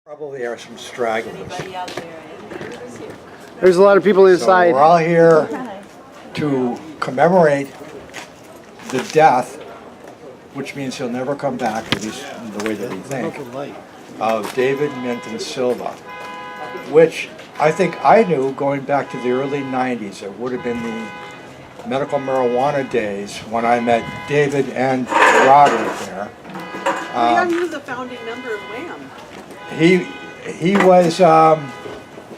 Probably are some stragglers. Anybody out there? There's a lot of people So inside. we're all here to commemorate the death, which means he'll never come back, at least in the way that we think, of David Minton Silva, which I think I knew going back to the early 90s. It would have been the medical marijuana days when I met David and Robert there. He was a founding member of WHAM. He was,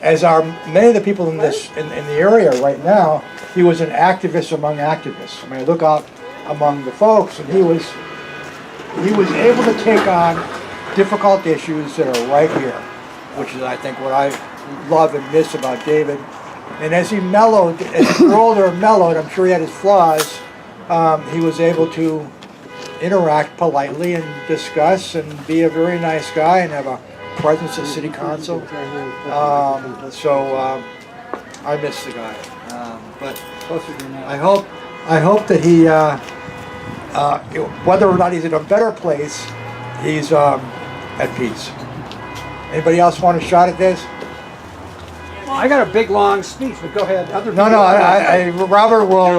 as are many of the people in this in the area right now, he was an activist among activists. I mean, I look out among the folks, and he was able to take on difficult issues that are right here, which is, I think, what I love and miss about David. And as he mellowed, as he grew older and mellowed, I'm sure he had his flaws, he was able to interact politely and discuss and be a very nice guy and have a presence at city council. I miss the guy. But I hope that he, whether or not he's in a better place, he's at peace. Anybody else want a shot at this? I got a big long speech, but go ahead. No, Robert will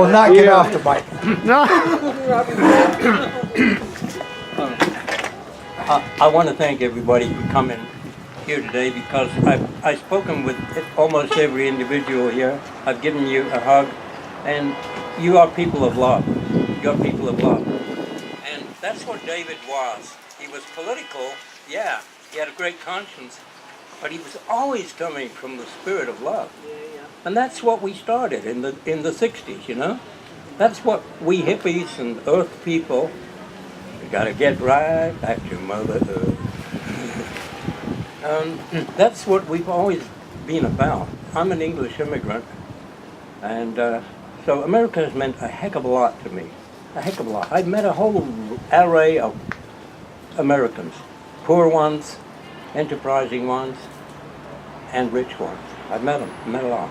not get off the mic. No. I want to thank everybody for coming here today because I've spoken with almost every individual here. I've given you a hug, and you are people of love. You're people of love. And that's what David was. He was political, yeah, he had a great conscience, but he was always coming from the spirit of love. And that's what we started in the 60s, you know? That's what we hippies and earth people, we gotta get right back to Mother Earth. That's what we've always been about. I'm an English immigrant, and so America has meant a heck of a lot to me. A heck of a lot. I've met a whole array of Americans. Poor ones, enterprising ones, and rich ones. I've met them, met a lot.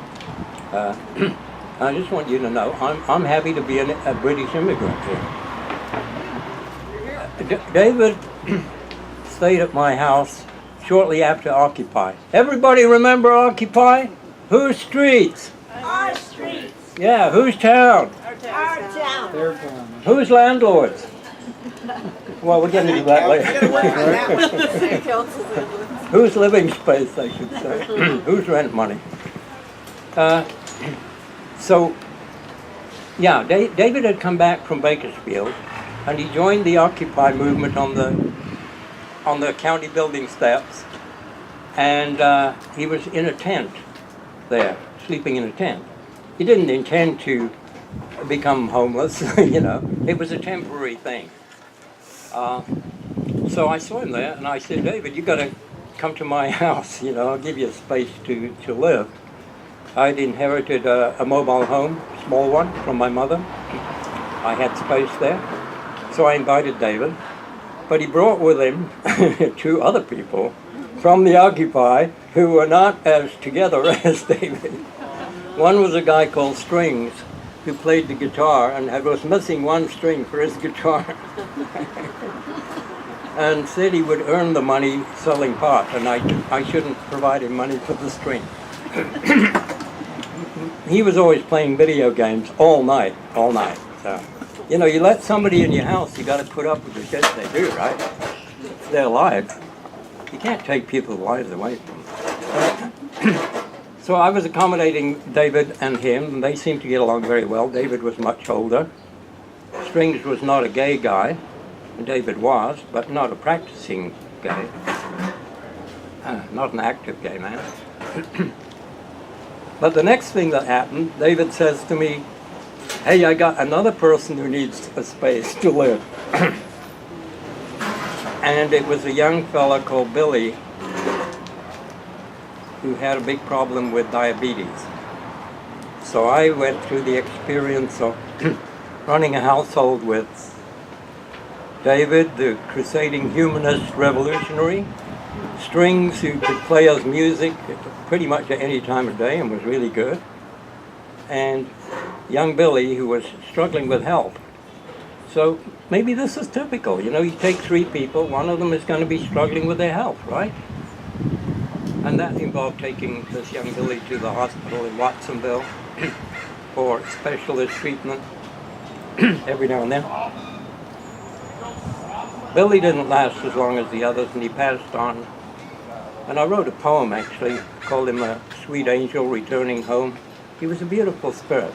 I just want you to know, I'm happy to be a British immigrant here. David stayed at my house shortly after Occupy. Everybody remember Occupy? Whose streets? Our streets. Yeah, whose town? Our town. Their town. Whose landlords? Well, we'll get into that later. City council members. Whose living space, I should say. Whose rent money. So, yeah, David had come back from Bakersfield, and he joined the Occupy movement on the county building steps, and he was in a tent there, sleeping in a tent. He didn't intend to become homeless, you know. It was a temporary thing. So I saw him there, and I said, David, you got to come to my house, you know, I'll give you a space to live. I'd inherited a mobile home, small one, from my mother. I had space there, so I invited David. But he brought with him 2 other people from the Occupy who were not as together as David. One was a guy called Strings, who played the guitar and was missing 1 string for his guitar. And said he would earn the money selling pot, and I shouldn't provide him money for the string. He was always playing video games all night. So, you know, you let somebody in your house, you got to put up with the shit they do, right? It's their lives. You can't take people's lives away from them. So I was accommodating David and him, and they seemed to get along very well. David was much older. Strings was not a gay guy. David was, but not a practicing gay. Not an active gay man. But the next thing that happened, David says to me, hey, I got another person who needs a space to live. And it was a young fella called Billy who had a big problem with diabetes. So I went through the experience of running a household with David, the crusading humanist revolutionary, Strings, who could play us music pretty much at any time of day and was really good, and young Billy, who was struggling with health. So So maybe this is typical. You know, you take 3 people, one of them is going to be struggling with their health, right? And that involved taking this young Billy to the hospital in Watsonville for specialist treatment every now and then. Billy didn't last as long as the others, and he passed on. And I wrote a poem, actually, called him A Sweet Angel Returning Home. He was a beautiful spirit.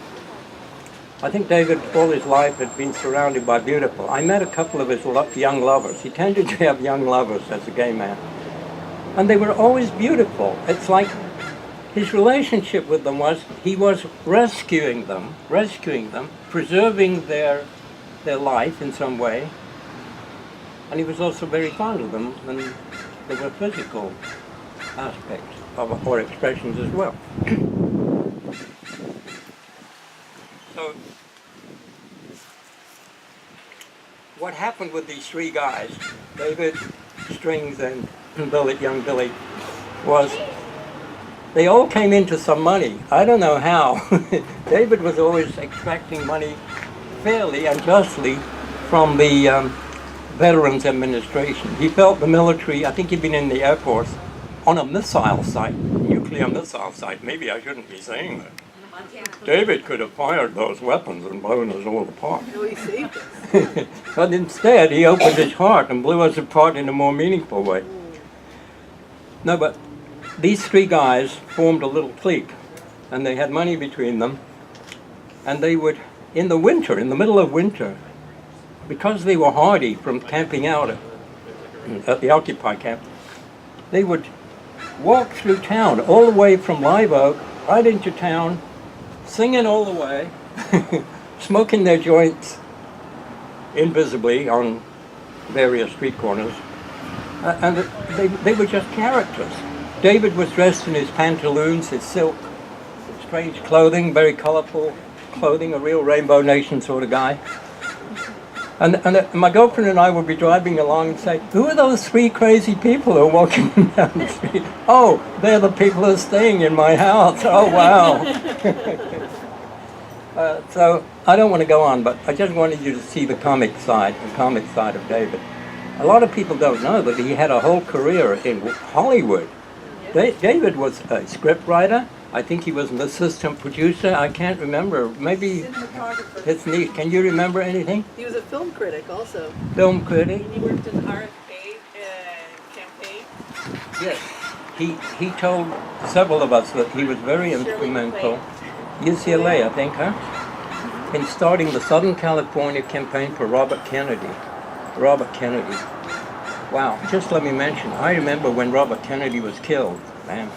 I think David, all his life, had been surrounded by beautiful. I met a couple of his young lovers. He tended to have young lovers as a gay man. And they were always beautiful. It's like his relationship with them was, he was rescuing them, preserving their life in some way. And he was also very fond of them, and there were physical aspects of, or expressions as well. So, what happened with these 3 guys, David, Strings, and Billy, young Billy, was they all came into some money. I don't know how. David was always extracting money fairly and justly from the Veterans Administration. He felt the military, I think he'd been in the Air Force, on a missile site, nuclear missile site. Maybe I shouldn't be saying that. David could have fired those weapons and blown us all apart. No, he saved us. But instead, he opened his heart and blew us apart in a more meaningful way. No, but these 3 guys formed a little clique, and they had money between them, and they would, in the winter, in the middle of winter, because they were hardy from camping out at the Occupy camp, they would walk through town, all the way from Live Oak, right into town, singing all the way, smoking their joints invisibly on various street corners, and they were just characters. David was dressed in his pantaloons, his silk, strange clothing, very colorful clothing, a real Rainbow Nation sort of guy. And my girlfriend and I would be driving along and say, who are those 3 crazy people who are walking down the street? Oh, they're the people who are staying in my house. Oh, wow. So I don't want to go on, but I just wanted you to see the comic side of David. A lot of people don't know that he had a whole career in Hollywood. David was a script writer. I think he was an assistant producer. I can't remember. Maybe Cinematographer. his niece. Can you remember anything? He was a film critic also. Film critic? He worked in the RFK campaign. Yes. He told several of us that he was very instrumental. UCLA, I think, huh? In starting the Southern California campaign for Robert Kennedy. Robert Kennedy. Wow. Just let me mention, I remember when Robert Kennedy was killed, man.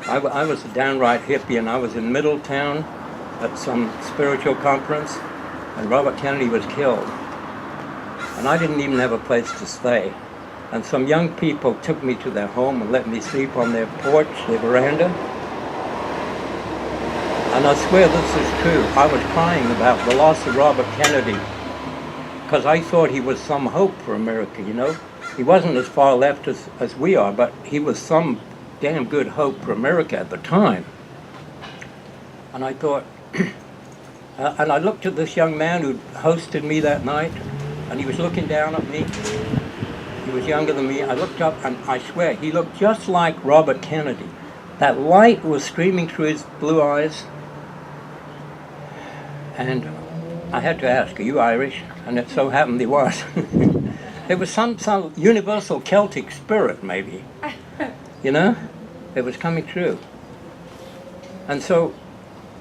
I was a downright hippie, and I was in Middletown at some spiritual conference, and Robert Kennedy was killed. And I didn't even have a place to stay. And some young people took me to their home and let me sleep on their porch, their veranda. And I swear this is true. I was crying about the loss of Robert Kennedy, because I thought he was some hope for America, you know? He wasn't as far left as we are, but he was some damn good hope for America at the time. And I thought, and I looked at this young man who hosted me that night, and he was looking down at me. He was younger than me. I looked up, and I swear, he looked just like Robert Kennedy. That light was streaming through his blue eyes. And I had to ask, are you Irish? And it so happened he was. There was some universal Celtic spirit, maybe. You know? It was coming true. And so,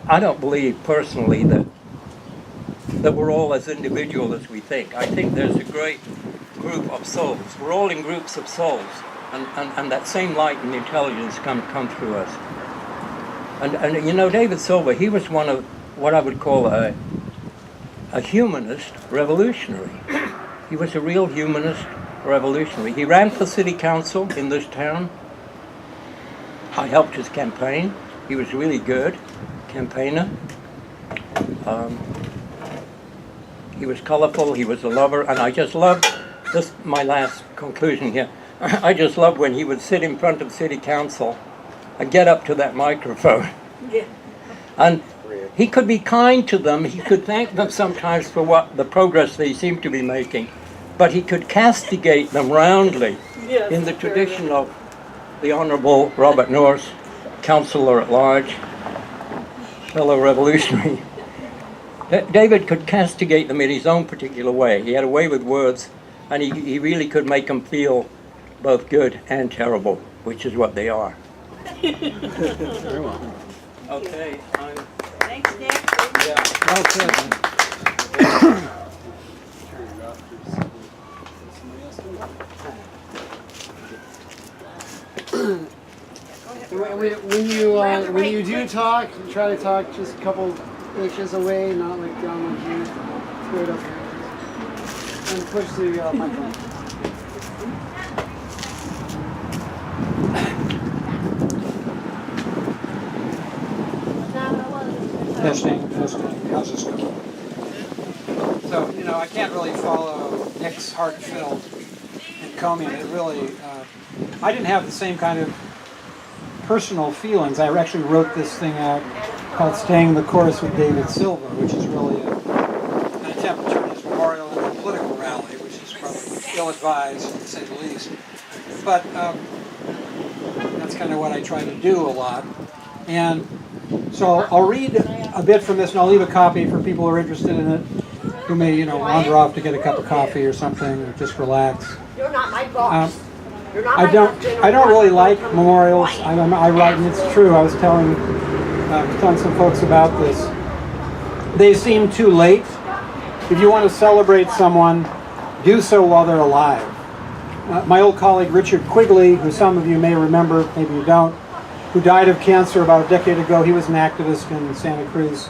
I don't believe personally that we're all as individual as we think. I think there's a great group of souls. We're all in groups of souls. And that same light and intelligence come through us. And you know, David Silva, he was one of what I would call a humanist revolutionary. He was a real humanist revolutionary. He ran for city council in this town. I helped his campaign. He was really good campaigner. He was colorful, he was a lover, and I just loved, this my last conclusion here, I just loved when he would sit in front of city council and get up to that microphone. Yeah. And he could be kind to them. He could thank them sometimes for what the progress they seem to be making, but he could castigate them roundly Yes, in the very tradition good. of the Honorable Robert Norris, Counselor at Large, fellow revolutionary. David could castigate them in his own particular way. He had a way with words, and he really could make them feel both good and terrible, which is what they are. Very well. Okay, Thanks, Nick. Well said. When you do talk, you try to talk just a couple inches away, not like down like you. Straight up here. And push the microphone. Testing. How's this going? So, I can't really follow Nick's heart-filled encomium. It really, I didn't have the same kind of personal feelings. I actually wrote this thing out called Staying the Course with David Silva, which is really an attempt to turn his memorial into a political rally, which is probably ill-advised, to say the least. But that's kind of what I try to do a lot. And so I'll read a bit from this, and I'll leave a copy for people who are interested in it, who may, wander off to get a cup of coffee or something, or just relax. You're not my boss. You're not I my don't husband or I don't really wife. like memorials. I write, and it's true. I was telling some folks about this. They seem too late. If you want to celebrate someone, do so while they're alive. My old colleague Richard Quigley, who some of you may remember, maybe you don't, who died of cancer about a decade ago. He was an activist in Santa Cruz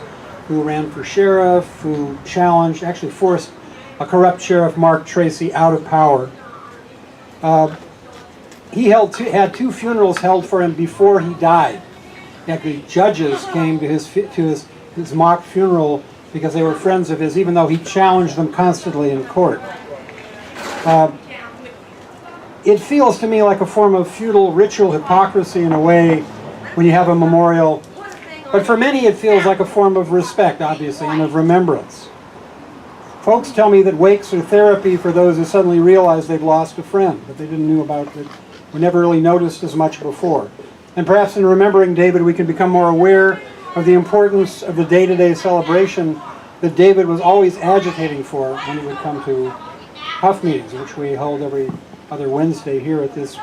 who ran for sheriff, who challenged, actually forced a corrupt sheriff, Mark Tracy, out of power. He had two funerals held for him before he died. Actually, judges came to his mock funeral because they were friends of his, even though he challenged them constantly in court. It feels to me like a form of feudal ritual hypocrisy in a way when you have a memorial. But for many it feels like a form of respect, obviously, and of remembrance. Folks tell me that wakes are therapy for those who suddenly realize they've lost a friend that they didn't know about, that were never really noticed as much before. And perhaps in remembering David we can become more aware of the importance of the day-to-day celebration that David was always agitating for when he would come to Huff meetings, which we hold every other Wednesday here at this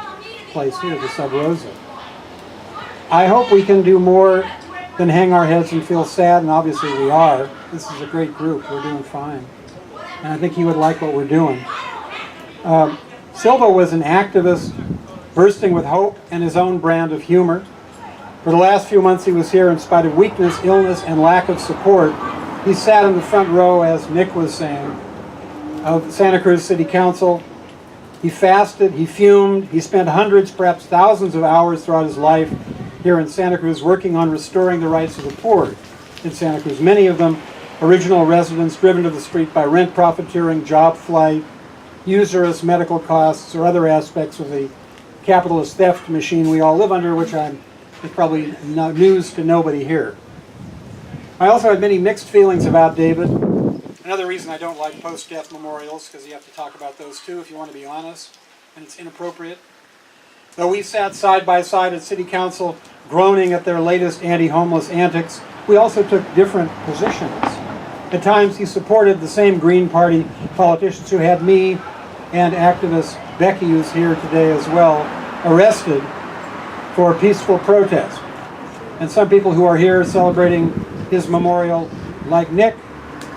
place here, the SubRosa. I hope we can do more than hang our heads and feel sad, and obviously we are. This is a great group. We're doing fine. And I think he would like what we're doing. Silva was an activist bursting with hope and his own brand of humor. For the last few months he was here in spite of weakness, illness, and lack of support. He sat in the front row, as Nick was saying, of Santa Cruz City Council. He fasted, he fumed, he spent hundreds, perhaps thousands of hours throughout his life here in Santa Cruz working on restoring the rights of the poor in Santa Cruz. Many of them original residents driven to the street by rent profiteering, job flight, usurious medical costs, or other aspects of the capitalist theft machine we all live under, which is probably news to nobody here. I also had many mixed feelings about David. Another reason I don't like post-death memorials, because you have to talk about those too if you want to be honest, and it's inappropriate. Though we sat side by side at City Council groaning at their latest anti-homeless antics, we also took different positions. At times he supported the same Green Party politicians who had me and activist Becky, who's here today as well, arrested for peaceful protest. And some people who are here celebrating his memorial, like Nick,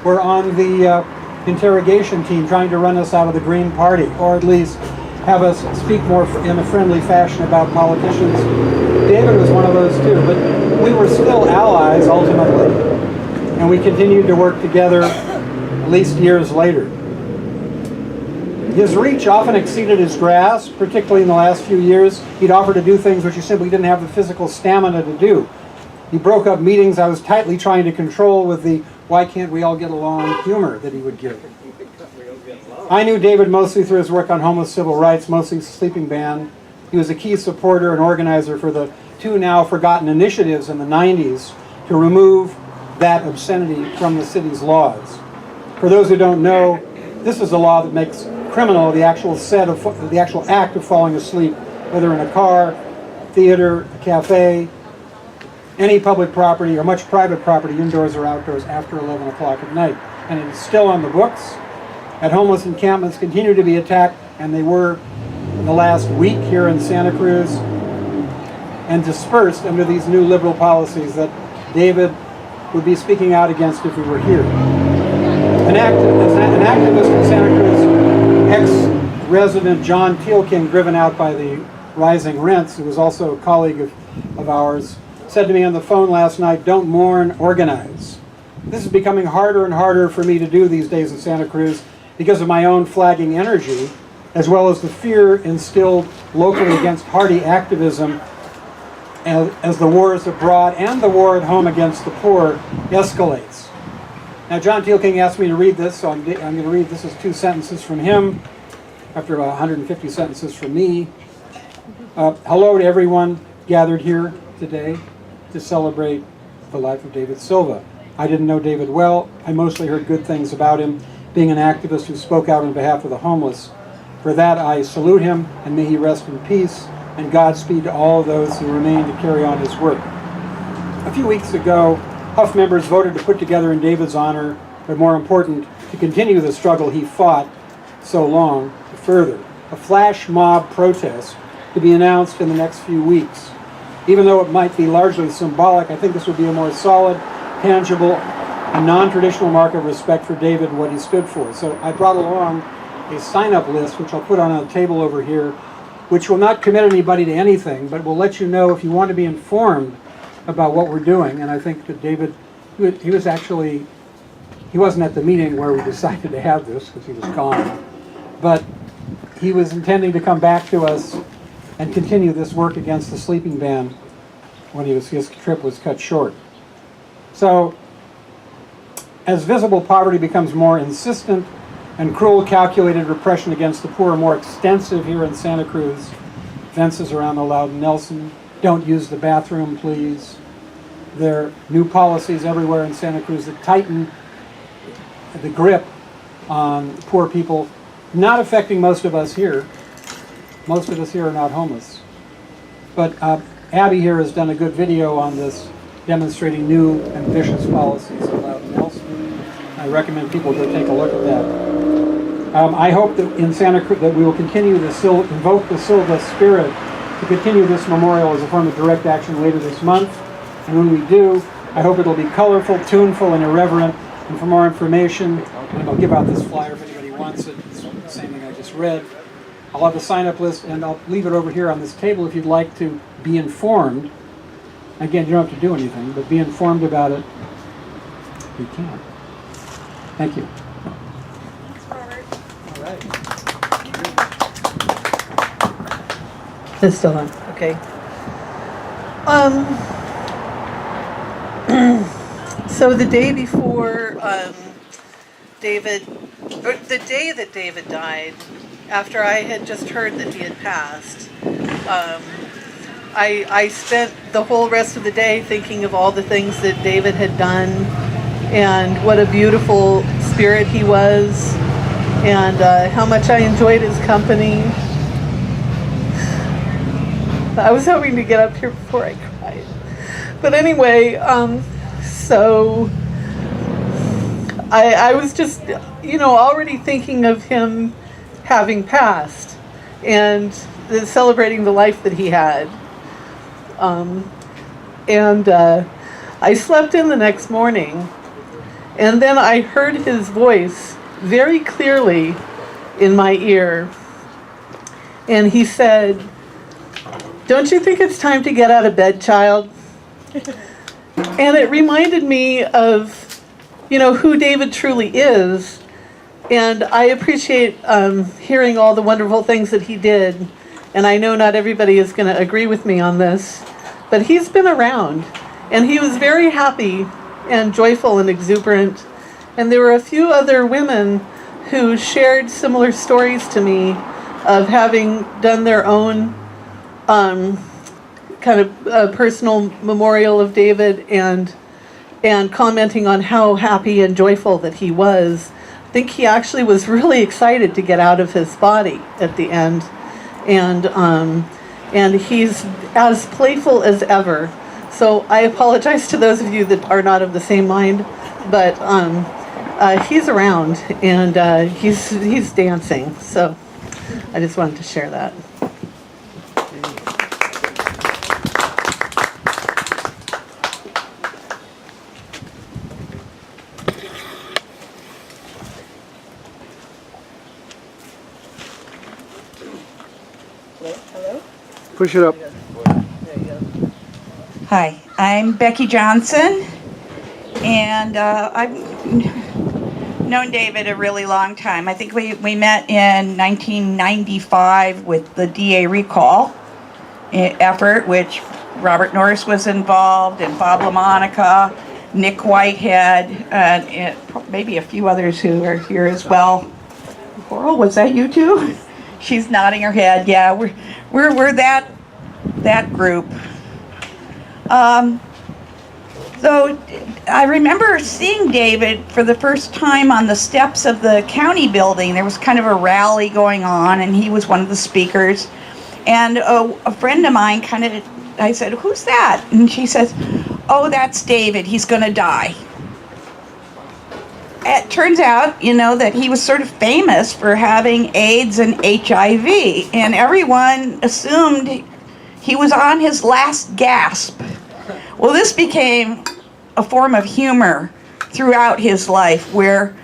were on the interrogation team trying to run us out of the Green Party, or at least have us speak more in a friendly fashion about politicians. David was one of those too, but we were still allies ultimately, and we continued to work together at least years later. His reach often exceeded his grasp, particularly in the last few years. He'd offer to do things which he simply didn't have the physical stamina to do. He broke up meetings I was tightly trying to control with the "why can't we all get along" humor that he would give. I knew David mostly through his work on homeless civil rights, mostly sleeping ban. He was a key supporter and organizer for the two now forgotten initiatives in the 90s to remove that obscenity from the city's laws. For those who don't know, this is a law that makes criminal the actual act of falling asleep, whether in a car, theater, a cafe, any public property or much private property, indoors or outdoors, after 11 o'clock at night. And it is still on the books. At homeless encampments continue to be attacked, and they were in the last week here in Santa Cruz, and dispersed under these new liberal policies that David would be speaking out against if he were here. An activist in Santa Cruz, ex-resident John Tealking, driven out by the rising rents, who was also a colleague of ours, said to me on the phone last night, "Don't mourn, organize." This is becoming harder and harder for me to do these days in Santa Cruz because of my own flagging energy, as well as the fear instilled locally against hardy activism as the wars abroad and the war at home against the poor escalates. Now, John Tealking asked me to read this, so I'm going to read. This is 2 sentences from him, after about 150 sentences from me. Hello to everyone gathered here today to celebrate the life of David Silva. I didn't know David well. I mostly heard good things about him, being an activist who spoke out on behalf of the homeless. For that, I salute him, and may he rest in peace, and Godspeed to all of those who remain to carry on his work. A few weeks ago, Huff members voted to put together in David's honor, but more important, to continue the struggle he fought so long to further, a flash mob protest to be announced in the next few weeks. Even though it might be largely symbolic, I think this would be a more solid, tangible, and non-traditional mark of respect for David and what he stood for. So I brought along a sign-up list, which I'll put on a table over here, which will not commit anybody to anything, but will let you know if you want to be informed about what we're doing. And I think that David, he wasn't at the meeting where we decided to have this, because he was gone, but he was intending to come back to us and continue this work against the sleeping ban when his trip was cut short. So, as visible poverty becomes more insistent and cruel, calculated repression against the poor more extensive here in Santa Cruz, fences around the Loudon Nelson, don't use the bathroom, please. There are new policies everywhere in Santa Cruz that tighten the grip on poor people, not affecting most of us here. Most of us here are not homeless. But Abby here has done a good video on this, demonstrating new and vicious policies in Loudon Nelson. I recommend people go take a look at that. I hope that in Santa Cruz that we will continue to invoke the Silva spirit to continue this memorial as a form of direct action later this month. And when we do, I hope it'll be colorful, tuneful, and irreverent. And for more information, and I'll give out this flyer if anybody wants it. It's the same thing I just read. I'll have a sign-up list, and I'll leave it over here on this table if you'd like to be informed. Again, you don't have to do anything, but be informed about it. You can. Thank you. Thanks, Robert. All right. It's still on. Okay. So the day before the day that David died, after I had just heard that he had passed, I spent the whole rest of the day thinking of all the things that David had done and what a beautiful spirit he was and how much I enjoyed his company. I was hoping to get up here before I cried. But anyway, so I was just, already thinking of him having passed and celebrating the life that he had. I slept in the next morning, and then I heard his voice very clearly in my ear. And he said, "Don't you think it's time to get out of bed, child?" And it reminded me of, who David truly is. And I appreciate hearing all the wonderful things that he did. And I know not everybody is going to agree with me on this, but he's been around. And he was very happy and joyful and exuberant. And there were a few other women who shared similar stories to me of having done their own kind of personal memorial of David and and commenting on how happy and joyful that he was. I think he actually was really excited to get out of his body at the end, and he's as playful as ever. So I apologize to those of you that are not of the same mind, but he's around, and he's dancing. So I just wanted to share that. Push it up. Hi, I'm Becky Johnson, and I've known David a really long time. I think we met in 1995 with the DA recall effort, which Robert Norris was involved, and Bob LaMonica, Nick Whitehead, and maybe a few others who are here as well. Coral, was that you too? She's nodding her head. Yeah, we're that group. So I remember seeing David for the first time on the steps of the county building. There was kind of a rally going on, and he was one of the speakers. And a friend of mine I said, "Who's that?" And she says, "Oh, that's David. He's going to die." It turns out, that he was sort of famous for having AIDS and HIV, and everyone assumed he was on his last gasp. Well, this became a form of humor throughout his life, where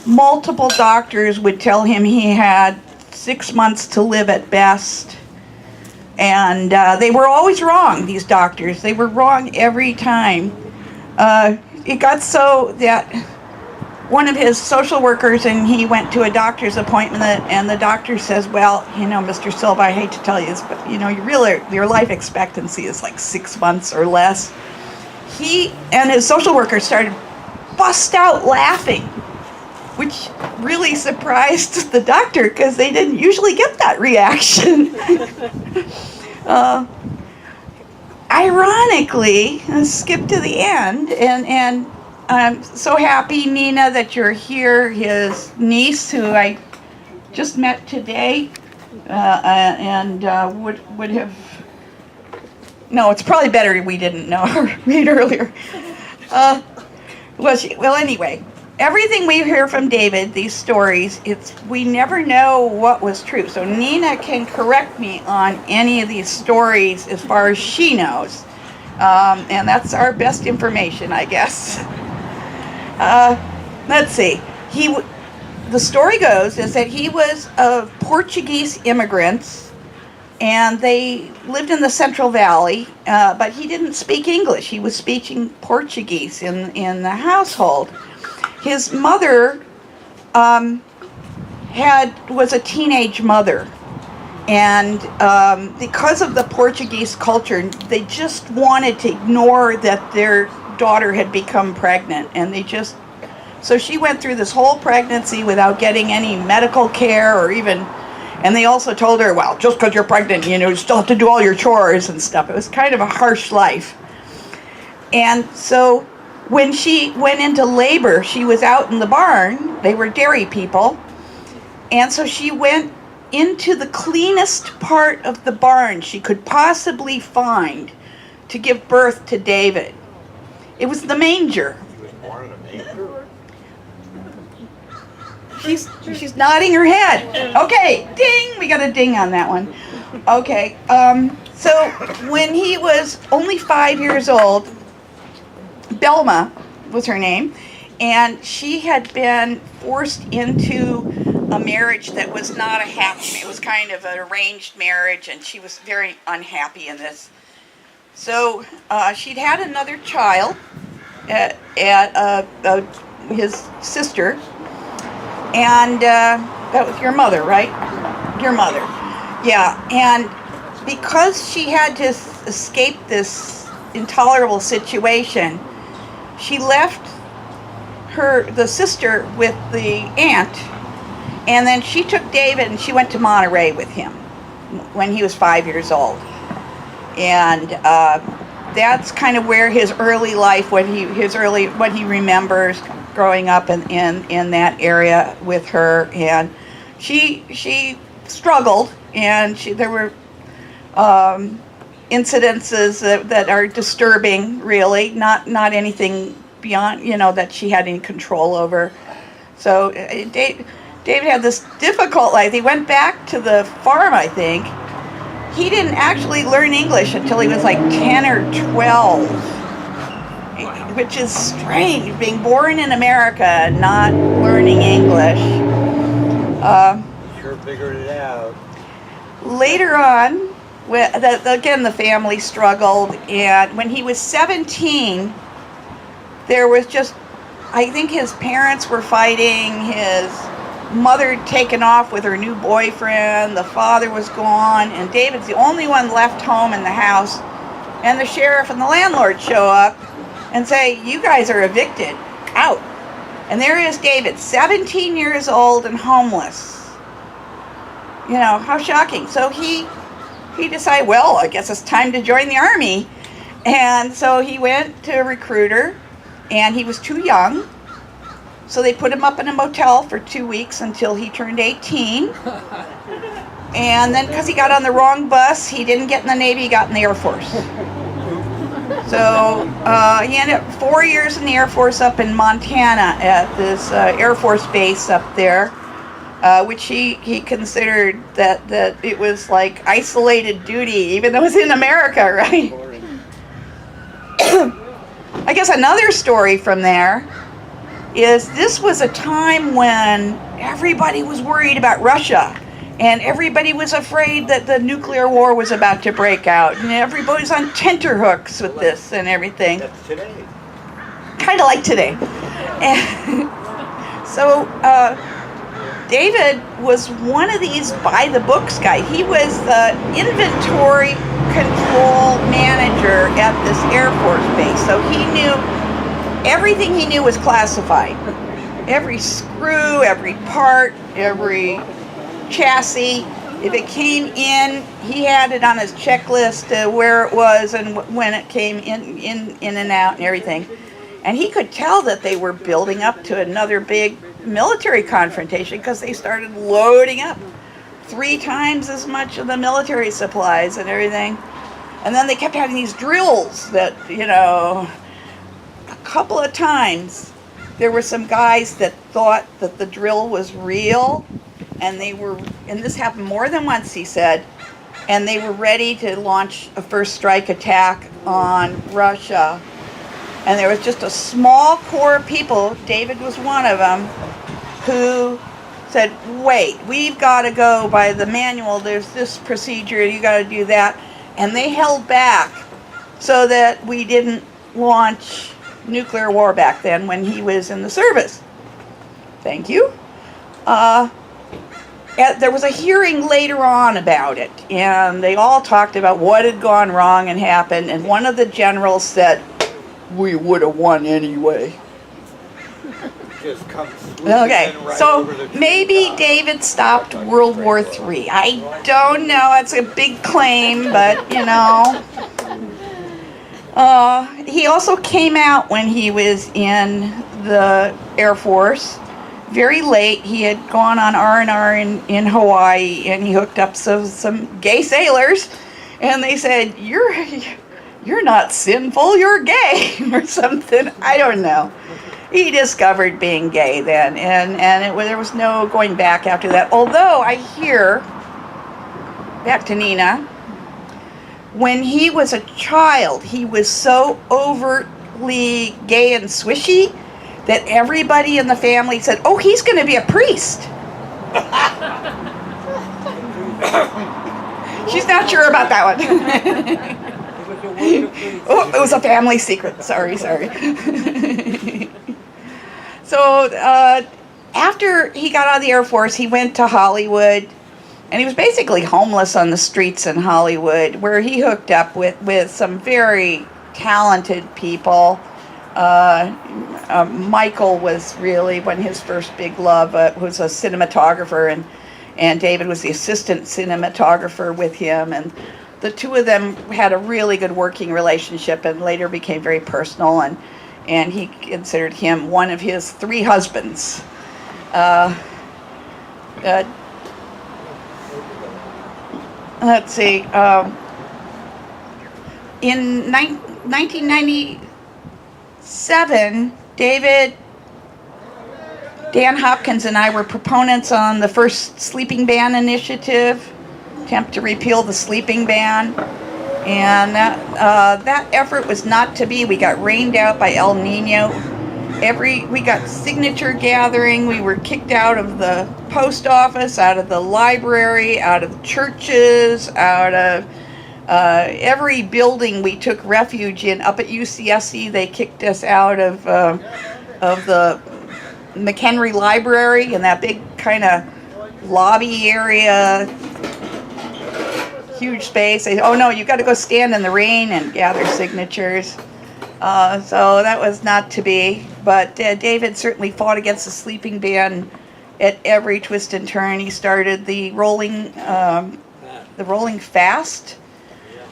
multiple doctors would tell him he had 6 months to live at best. And they were always wrong, these doctors. They were wrong every time. It got so that one of his social workers, and he went to a doctor's appointment, and the doctor says, "Well, Mr. Silva, I hate to tell you this, but your life expectancy is like 6 months or less." He and his social worker started bust out laughing, which really surprised the doctor, because they didn't usually get that reaction. Ironically, let's skip to the end, and I'm so happy, Nina, that you're here. His niece, who I just met today, and would have. No, it's probably better we didn't know her meet earlier. Well, anyway, everything we hear from David, these stories, we never know what was true. So Nina can correct me on any of these stories as far as she knows, and that's our best information, I guess. Let's see. The story goes is that he was of Portuguese immigrants, and they lived in the Central Valley, but he didn't speak English. He was speaking Portuguese in the household. His mother was a teenage mother, and because of the Portuguese culture, they just wanted to ignore that their daughter had become pregnant, and so she went through this whole pregnancy without getting any medical care and they also told her, well, just because you're pregnant, you still have to do all your chores and stuff. It was kind of a harsh life. And so when she went into labor, she was out in the barn. They were dairy people. And so she went into the cleanest part of the barn she could possibly find to give birth to David. It was the manger. He was born in a manger? She's nodding her head. Okay, ding! We got a ding on that one. Okay, so when he was only 5 years old, Belma was her name, and she had been forced into a marriage that was not a happy. It was kind of an arranged marriage, and she was very unhappy in this. So she'd had another child at his sister. And that was your mother, right? Your mother. Yeah, and because she had to escape this intolerable situation, she left the sister with the aunt, and then she took David and she went to Monterey with him when he was 5 years old. And that's kind of where his early life, what he remembers growing up in that area with her, and she struggled, and there were incidences that are disturbing, really, not anything beyond, that she had any control over. So David had this difficult life. He went back to the farm, I think. He didn't actually learn English until he was like 10 or 12, which is strange, being born in America and not learning English. Sure figured it out. Later on, again, the family struggled, and when he was 17, there was just, I think his parents were fighting, his mother had taken off with her new boyfriend, the father was gone, and David's the only one left home in the house, and the sheriff and the landlord show up and say, "You guys are evicted, out." And there is David, 17 years old and homeless. How shocking. So he decided, well, I guess it's time to join the army. And so he went to a recruiter, and he was too young. So they put him up in a motel for 2 weeks until he turned 18. And then because he got on the wrong bus, he didn't get in the Navy, he got in the Air Force. So he ended up 4 years in the Air Force up in Montana at this Air Force base up there, which he considered that it was like isolated duty, even though it was in America, right? I guess another story from there is this was a time when everybody was worried about Russia, and everybody was afraid that the nuclear war was about to break out, and everybody's on tenterhooks with this and everything. That's today. Kind of like today. And so David was one of these by-the-books guy. He was the inventory control manager at this Air Force base, so he knew everything he knew was classified. Every screw, every part, every chassis. If it came in, he had it on his checklist where it was and when it came in and out and everything. And he could tell that they were building up to another big military confrontation because they started loading up 3 times as much of the military supplies and everything. And then they kept having these drills that, a couple of times there were some guys that thought that the drill was real, and this happened more than once, he said, and they were ready to launch a first strike attack on Russia. And there was just a small core of people, David was one of them, who said, wait, we've got to go by the manual, there's this procedure, you got to do that. And they held back so that we didn't launch nuclear war back then when he was in the service. Thank you. There was a hearing later on about it, and they all talked about what had gone wrong and happened, and one of the generals said, "We would have won anyway." Just comes swooping Okay, in right so over the maybe treetop. David stopped World War III. I don't know, it's a big claim, but he also came out when he was in the Air Force very late. He had gone on R&R in Hawaii, and he hooked up some gay sailors, and they said, you're not sinful, you're gay, or something. I don't know. He discovered being gay then, and there was no going back after that. Although I hear, back to Nina, when he was a child, he was so overtly gay and swishy that everybody in the family said, "Oh, he's going to be a priest." She's not sure about that one. Oh, it was a family secret. Sorry. So after he got out of the Air Force, he went to Hollywood, and he was basically homeless on the streets in Hollywood, where he hooked up with some very talented people. Michael was really his first big love, was a cinematographer, and David was the assistant cinematographer with him, and the two of them had a really good working relationship and later became very personal, and he considered him one of his 3 husbands. Let's see. In 1997, Dan Hopkins and I were proponents on the first sleeping ban initiative, attempt to repeal the sleeping ban. And that effort was not to be. We got rained out by El Nino. We got signature gathering. We were kicked out of the post office, out of the library, out of churches, out of every building we took refuge in. Up at UCSC, they kicked us out of the McHenry Library in that big kind of lobby area, huge space. They, oh no, you got to go stand in the rain and gather signatures. So that was not to be. But David certainly fought against the sleeping ban at every twist and turn. He started the rolling fast,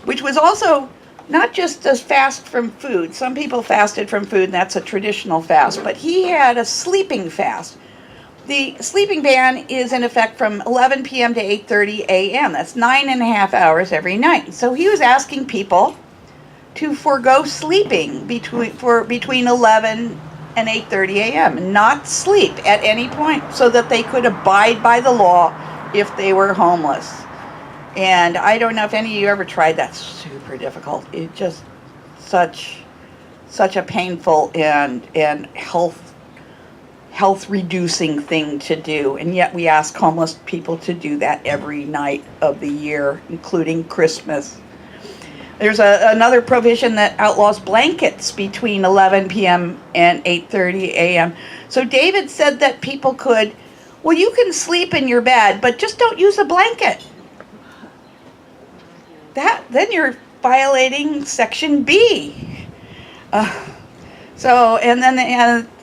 which was also not just a fast from food. Some people fasted from food, and that's a traditional fast. But he had a sleeping fast. The sleeping ban is in effect from 11 p.m. to 8:30 a.m. That's 9.5 hours every night. So he was asking people to forego sleeping between 11 and 8:30 a.m. and not sleep at any point so that they could abide by the law if they were homeless. And I don't know if any of you ever tried that. Super difficult. It just such a painful and health reducing thing to do, and yet we ask homeless people to do that every night of the year, including Christmas. There's another provision that outlaws blankets between 11 p.m. and 8:30 a.m. So David said that people could, well, you can sleep in your bed, but just don't use a blanket. Then you're violating Section B.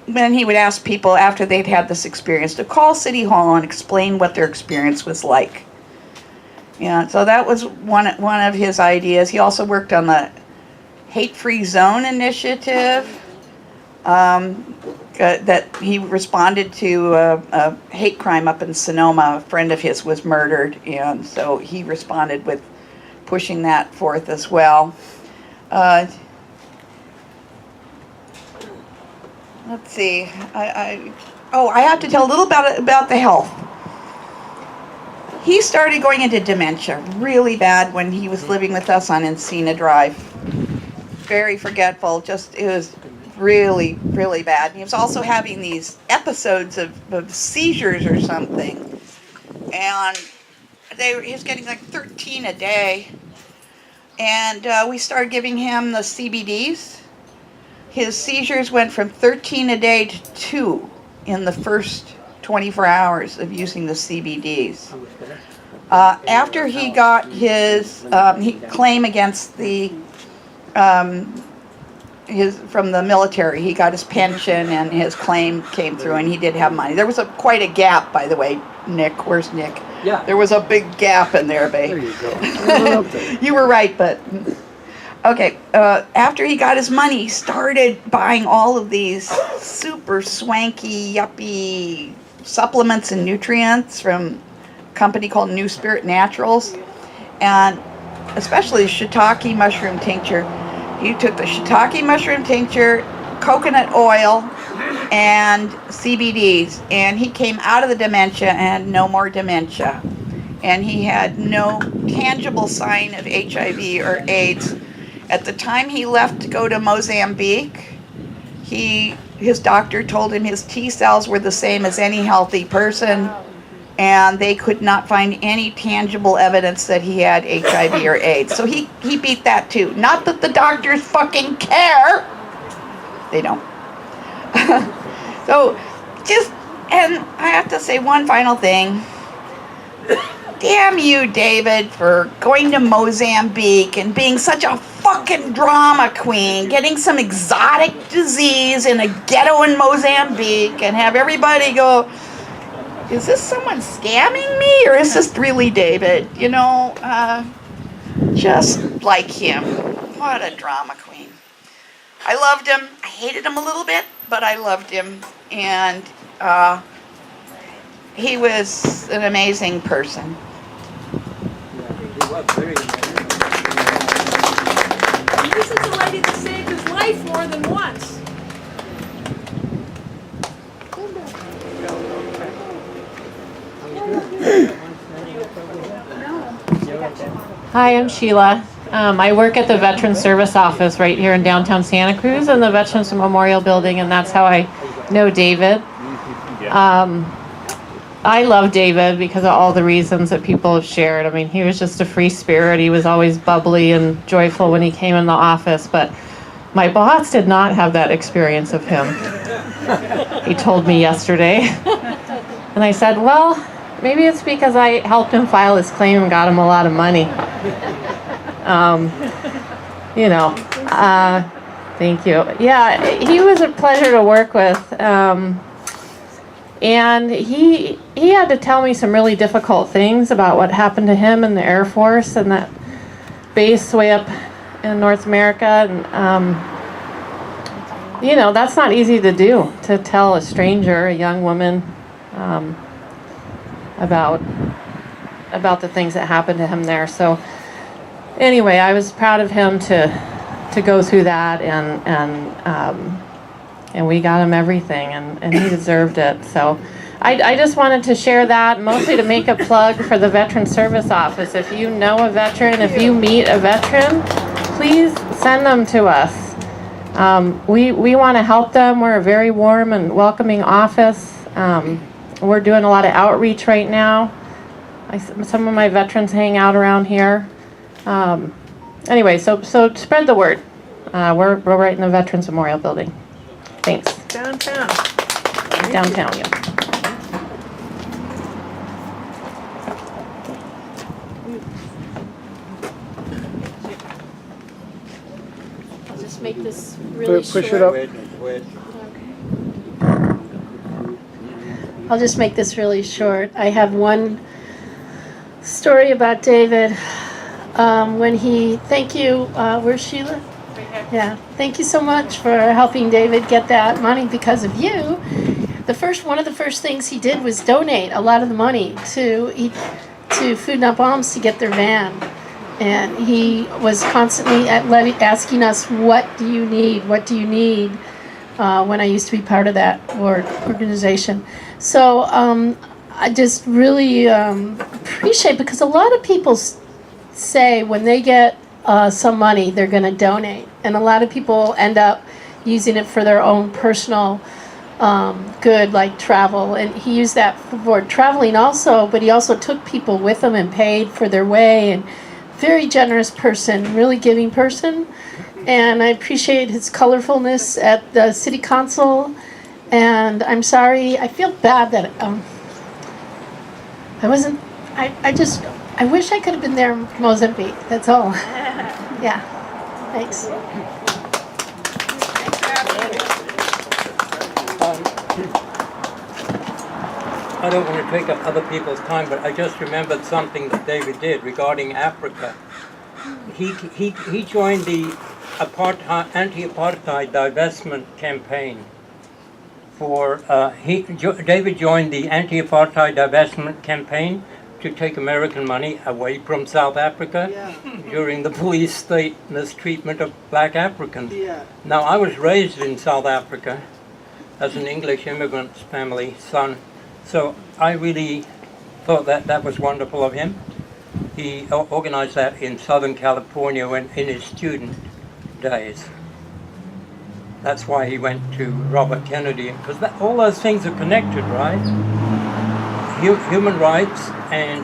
Then he would ask people after they'd had this experience to call City Hall and explain what their experience was like. Yeah, so that was one of his ideas. He also worked on the Hate-Free Zone initiative that he responded to a hate crime up in Sonoma. A friend of his was murdered, and so he responded with pushing that forth as well. Let's see. I have to tell a little about the health. He started going into dementia really bad when he was living with us on Encina Drive. Very forgetful. It was really, really bad. And he was also having these episodes of seizures or something. And he was getting like 13 a day. And we started giving him the CBDs. His seizures went from 13 a day to 2 in the first 24 hours of using the CBDs. After he got his claim against from the military, he got his pension and his claim came through, and he did have money. There was quite a gap, by the way. Nick, where's Nick? Yeah. There was a big gap in there, babe. There you go. You were right, but okay. After he got his money, he started buying all of these super swanky, yuppie supplements and nutrients from a company called New Spirit Naturals, and especially shiitake mushroom tincture. He took the shiitake mushroom tincture, coconut oil, and CBDs, and he came out of the dementia and had no more dementia. And he had no tangible sign of HIV or AIDS. At the time he left to go to Mozambique, his doctor told him his T cells were the same as any healthy person, and they could not find any tangible evidence that he had HIV or AIDS. So he beat that too. Not that the doctors fucking care. They don't. And I have to say one final thing. Damn you, David, for going to Mozambique and being such a fucking drama queen, getting some exotic disease in a ghetto in Mozambique and have everybody go, is this someone scamming me or is this really David? just like him. What a drama queen. I loved him. I hated him a little bit, but I loved him. And he was an amazing person. He was very amazing. This is the lady that saved his life more than once. Hi, I'm Sheila. I work at the Veterans Service Office right here in downtown Santa Cruz in the Veterans Memorial Building, and that's how I know David. I love David because of all the reasons that people have shared. I mean, he was just a free spirit. He was always bubbly and joyful when he came in the office, but my boss did not have that experience of him. He told me yesterday. And I said, well, maybe it's because I helped him file his claim and got him a lot of money. Thank you. Yeah, he was a pleasure to work with. And he had to tell me some really difficult things about what happened to him in the Air Force and that base way up in North America. And, that's not easy to do, to tell a stranger, a young woman, about the things that happened to him there. So anyway, I was proud of him to go through that, and we got him everything, and he deserved it. So I just wanted to share that, mostly to make a plug for the Veterans Service Office. If you know a veteran, if you meet a veteran, please send them to us. We want to help them. We're a very warm and welcoming office. We're doing a lot of outreach right now. Some of my veterans hang out around here. Anyway, so spread the word. We're right in the Veterans Memorial Building. Thanks. Downtown. Downtown, yeah. I'll just make this really short. Push it up. Wait. I'll just make this really short. I have one story about David. Thank you, where's Sheila? Yeah, thank you so much for helping David get that money because of you. One of the first things he did was donate a lot of the money to Food Not Bombs to get their van. And he was constantly asking us, what do you need? What do you need? When I used to be part of that organization. So I just really appreciate, because a lot of people say when they get some money, they're going to donate. And a lot of people end up using it for their own personal good, like travel. And he used that for traveling also, but he also took people with him and paid for their way. And very generous person, really giving person. And I appreciate his colorfulness at the city council. And I'm sorry, I feel bad that I wasn't, I wish I could have been there in Mozambique, that's all. Yeah, thanks. I don't want to take up other people's time, but I just remembered something that David did regarding Africa. He joined the anti-apartheid divestment campaign. David joined the anti-apartheid divestment campaign to take American money away from South Africa during the police state mistreatment of black Africans. Now, I was raised in South Africa as an English immigrant family son, so I really thought that was wonderful of him. He organized that in Southern California in his student days. That's why he went to Robert Kennedy, because all those things are connected, right? Human rights and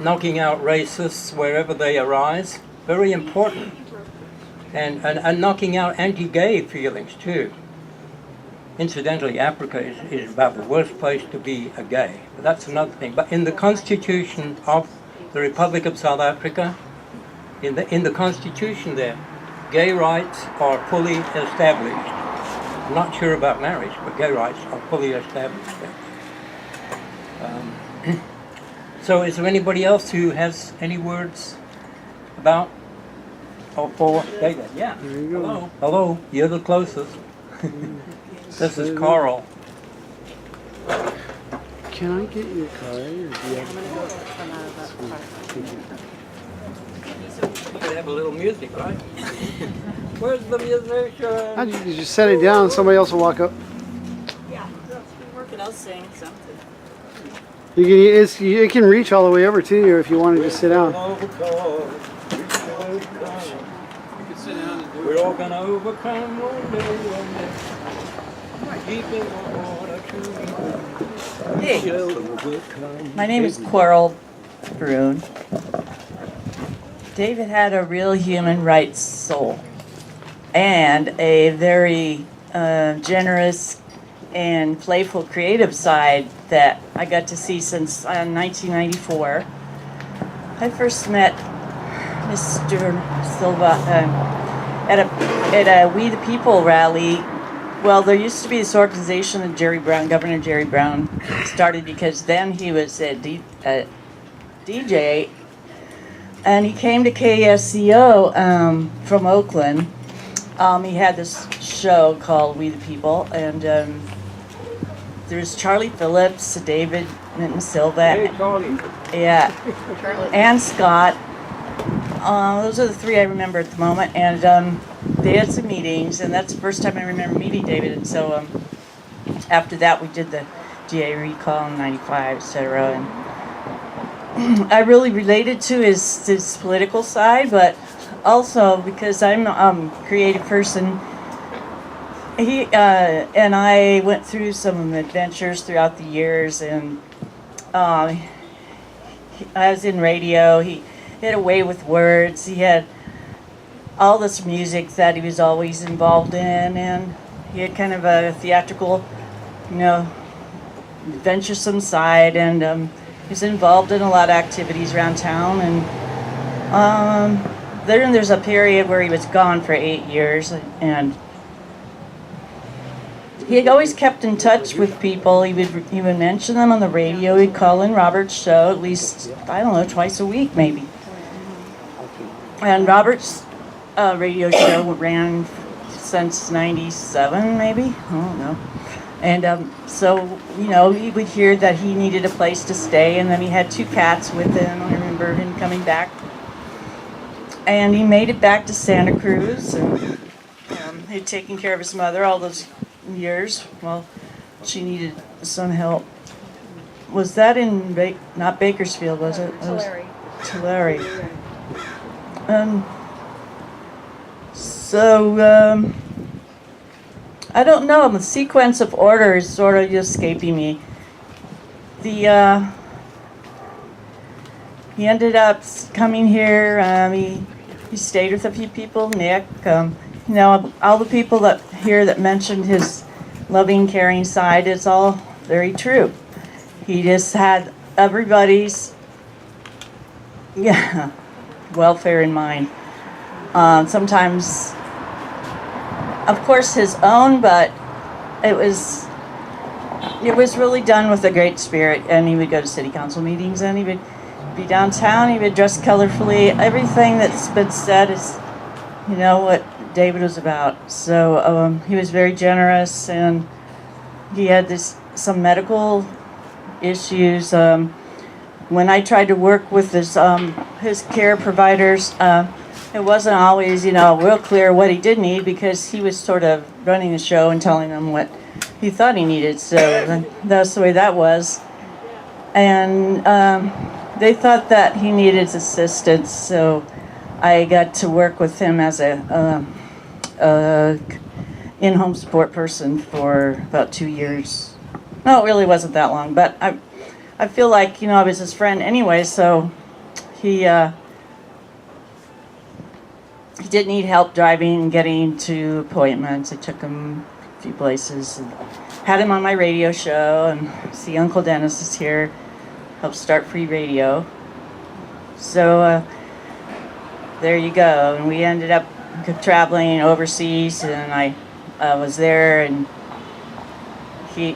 knocking out racists wherever they arise, very important. And knocking out anti-gay feelings too. Incidentally, Africa is about the worst place to be a gay, but that's another thing. But in the Constitution of the Republic of South Africa, in the Constitution there, gay rights are fully established. I'm not sure about marriage, but gay rights are fully established there. So is there anybody else who has any words about or for David? Yeah. There you go. Hello. Hello. You're the closest. This is Carl. Can I get your card? Or do you have You could have a little music, right? Where's the musician? You just set it down and somebody else will walk up. Working, I'll sing something. It can reach all the way over to you if you want to just sit down. We're all gonna overcome one day. Keeping on Hey, my name is Coral Brune. David had a real human rights soul and a very generous and playful creative side that I got to see since 1994. I first met Mr. Silva at a We the People rally. Well, there used to be this organization that Governor Jerry Brown started, because then he was a DJ, and he came to KSCO from Oakland. He had this show called We the People, and there's Charlie Phillips, David Minton Silva, Hey, Charlie. yeah, and Scott. Those are the three I remember at the moment, and they had some meetings, and that's the first time I remember meeting David. And so after that, we did the GA recall in '95, etc. And I really related to his political side, but also because I'm a creative person. He and I went through some adventures throughout the years, and I was in radio. He had a way with words. He had all this music that he was always involved in, and he had kind of a theatrical, venturesome side, and he was involved in a lot of activities around town. And then there's a period where he was gone for 8 years, and he had always kept in touch with people. He would mention them on the radio. He'd call in Robert's show at least, I don't know, twice a week maybe. And Robert's radio show ran since '97 maybe, I don't know. And so, he would hear that he needed a place to stay, and then he had 2 cats with him. I remember him coming back. And he made it back to Santa Cruz, and he'd taken care of his mother all those years. Well, she needed some help. Was that in not Bakersfield, was it? Tulare. Tulare. I don't know. The sequence of order is sort of escaping me. He ended up coming here. He stayed with a few people. Nick. All the people that mentioned his loving, caring side, it's all very true. He just had everybody's welfare in mind. Sometimes, of course, his own, but it was really done with a great spirit. And he would go to city council meetings, and he would be downtown. He would dress colorfully. Everything that's been said is, what David was about. So he was very generous, and he had some medical issues. When I tried to work with his care providers, it wasn't always, real clear what he did need, because he was sort of running the show and telling them what he thought he needed. So that's the way that was. And they thought that he needed assistance, so I got to work with him as a in-home support person for about 2 years. No, it really wasn't that long, but I feel like, I was his friend anyway, so he did need help driving and getting to appointments. I took him a few places and had him on my radio show, and see Uncle Dennis is here, helped start free radio. So there you go. And we ended up traveling overseas, and I was there, and he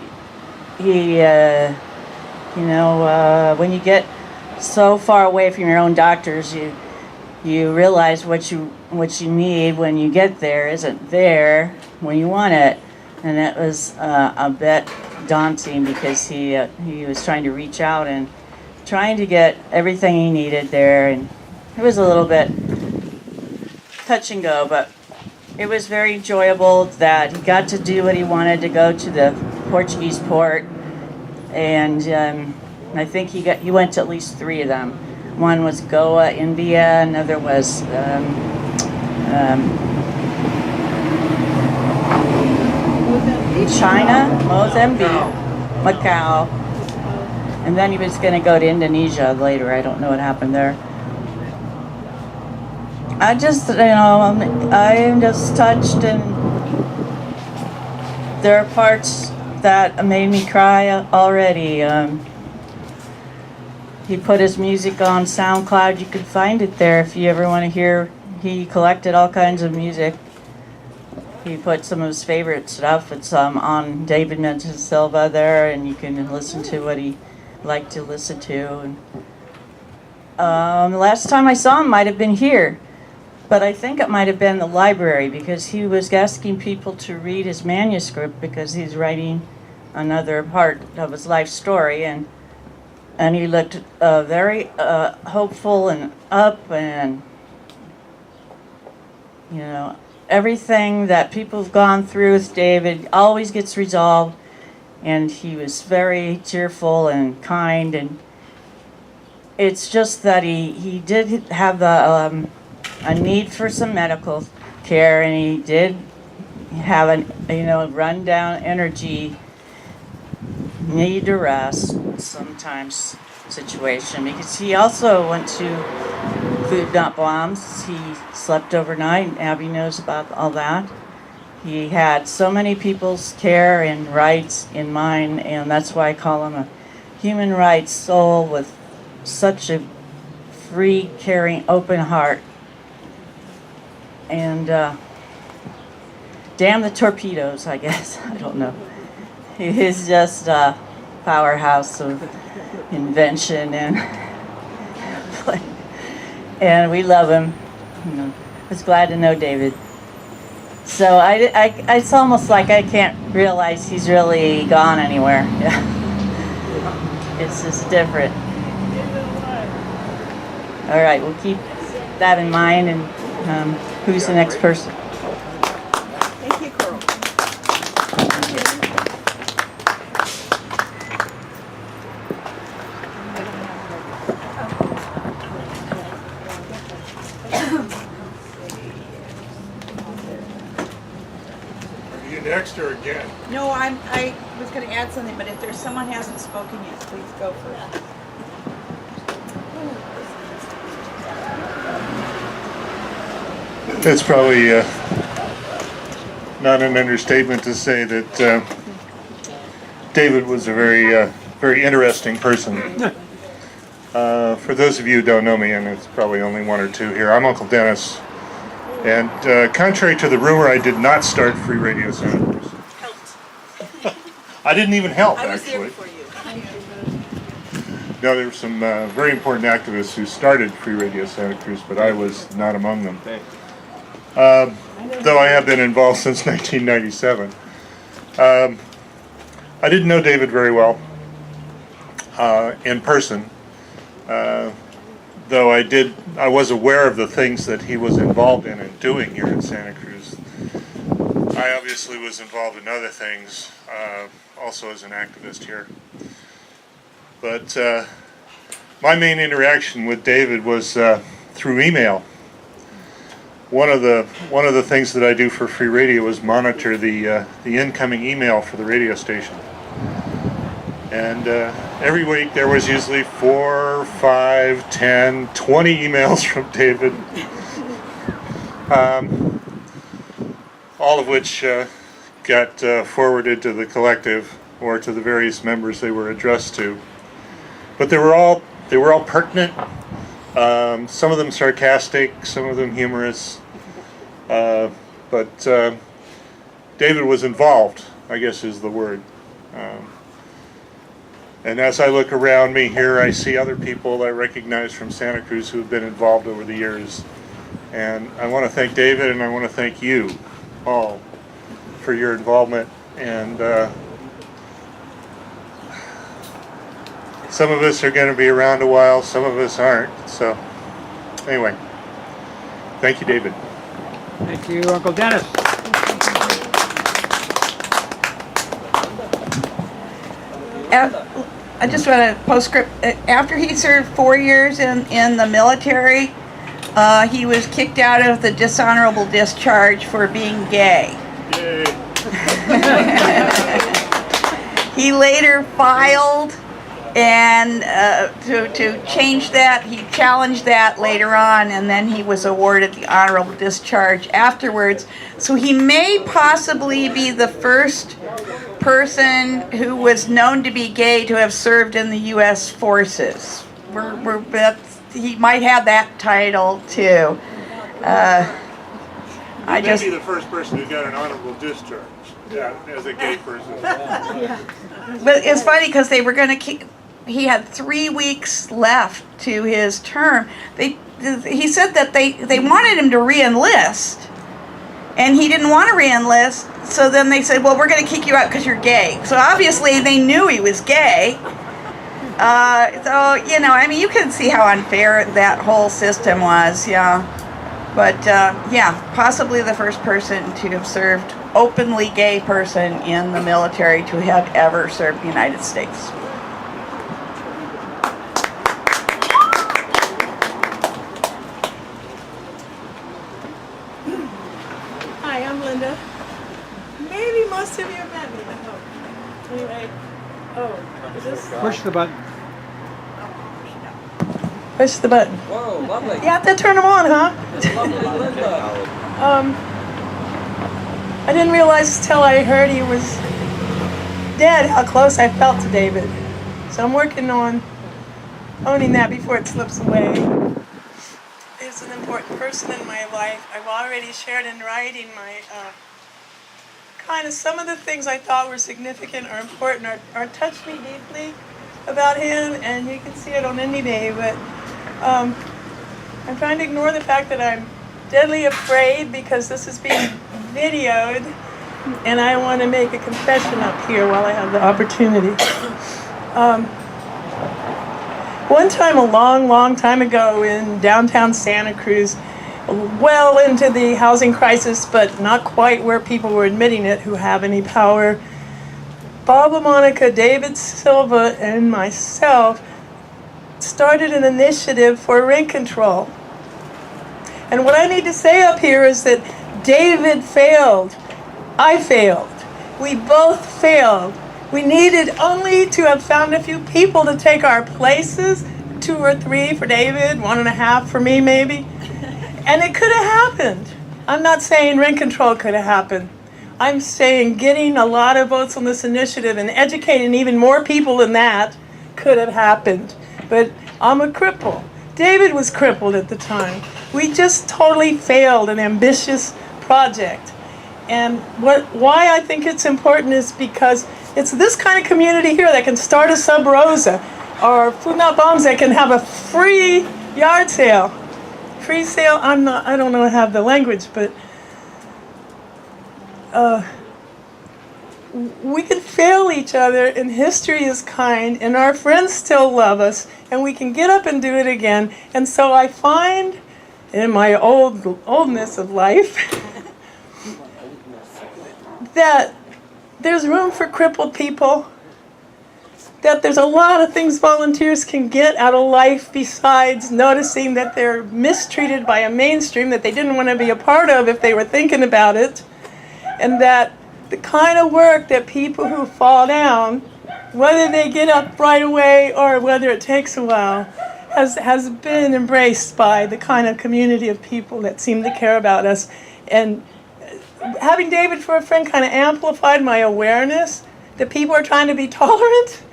when you get so far away from your own doctors, you realize what you need when you get there isn't there when you want it, and it was a bit daunting because he was trying to reach out and trying to get everything he needed there, and it was a little bit touch and go, but it was very enjoyable that he got to do what he wanted, to go to the Portuguese port, and I think he went to at least 3 of them. One was Goa, India, another was China, Mozambique, Macau, and then he was going to go to Indonesia later. I don't know what happened there. I just, I'm just touched, and there are parts that made me cry already. He put his music on SoundCloud. You can find it there if you ever want to hear. He collected all kinds of music. He put some of his favorite stuff. It's on David Minton Silva there, and you can listen to what he liked to listen to. And the last time I saw him might have been here, but I think it might have been the library, because he was asking people to read his manuscript because he's writing another part of his life story, and he looked very hopeful and up, and everything that people have gone through with David always gets resolved, and he was very cheerful and kind, and it's just that he did have a need for some medical care, and he did have a rundown energy, need to rest sometimes situation, because he also went to food not bombs. He slept overnight, and Abby knows about all that. He had so many people's care and rights in mind, and that's why I call him a human rights soul with such a free, caring, open heart. And damn the torpedoes, I guess. I don't know. He's just a powerhouse of invention, and we love him. I was glad to know David. So it's almost like I can't realize he's really gone anywhere. It's just different. All right, we'll keep that in mind. And who's the next person? Thank you, Carl. Are you next or again? No, I was going to add something, but if there's someone who hasn't spoken yet, please go first. That's probably not an understatement to say that David was a very interesting person. For those of you who don't know me, and it's probably only 1 or 2 here, I'm Uncle Dennis. And contrary to the rumor, I did not start Free Radio Santa Cruz. I didn't even help, actually. No, there were some very important activists who started Free Radio Santa Cruz, but I was not among them. Though I have been involved since 1997. I didn't know David very well in person, though I was aware of the things that he was involved in and doing here in Santa Cruz. I obviously was involved in other things, also as an activist here. But my main interaction with David was through email. One of the things that I do for Free Radio is monitor the incoming email for the radio station. And every week there was usually 4, 5, 10, 20 emails from David, all of which got forwarded to the collective or to the various members they were addressed to. But they were all pertinent. Some of them sarcastic, some of them humorous, but David was involved, I guess is the word. And as I look around me here, I see other people I recognize from Santa Cruz who have been involved over the years. And I want to thank David, and I want to thank you all for your involvement. And some of us are going to be around a while, some of us aren't. So anyway, thank you, David. Thank you, Uncle Dennis. I just want to postscript. After he served 4 years in the military, he was kicked out of the dishonorable discharge for being gay. Yay. He later filed and to change that. He challenged that later on, and then he was awarded the honorable discharge afterwards. So he may possibly be the first person who was known to be gay to have served in the U.S. forces. He might have that title too. I may be the first person who got an honorable discharge. Yeah, as a gay person. But it's funny because they were going to. He had 3 weeks left to his term. He said that they wanted him to re-enlist, and he didn't want to re-enlist. So then they said, "Well, we're going to kick you out because you're gay." So obviously they knew he was gay. So I mean, you can see how unfair that whole system was. Yeah, but possibly the first person to have served, openly gay person in the military to have ever served the United States. Hi, I'm Linda. Maybe most of you have met me, I hope. Anyway, is this? Push the button. Push the button. Whoa, lovely. You have to turn them on, huh? Lovely Linda. I didn't realize till I heard he was dead how close I felt to David. So I'm working on owning that before it slips away. He's an important person in my life. I've already shared in writing my kind of some of the things I thought were significant or important or touched me deeply about him, and you can see it on any day, but I'm trying to ignore the fact that I'm deadly afraid because this is being videoed, and I want to make a confession up here while I have the opportunity. One time, a long time ago in downtown Santa Cruz, well into the housing crisis, but not quite where people were admitting it who have any power, Bob LaMonica, David Silva, and myself started an initiative for rent control. And what I need to say up here is that David failed. I failed. We both failed. We needed only to have found a few people to take our places, 2 or 3 for David, 1.5 for me maybe. And it could have happened. I'm not saying rent control could have happened. I'm saying getting a lot of votes on this initiative and educating even more people than that could have happened. But I'm a cripple. David was crippled at the time. We just totally failed an ambitious project. And why I think it's important is because it's this kind of community here that can start a SubRosa or Food Not Bombs that can have a free yard sale. Free sale, I don't know how to have the language, but we can fail each other, and history is kind, and our friends still love us, and we can get up and do it again. And so I find in my oldness of life that there's room for crippled people, that there's a lot of things volunteers can get out of life besides noticing that they're mistreated by a mainstream that they didn't want to be a part of if they were thinking about it, and that the kind of work that people who fall down, whether they get up right away or whether it takes a while, has been embraced by the kind of community of people that seem to care about us. And having David for a friend kind of amplified my awareness that people are trying to be tolerant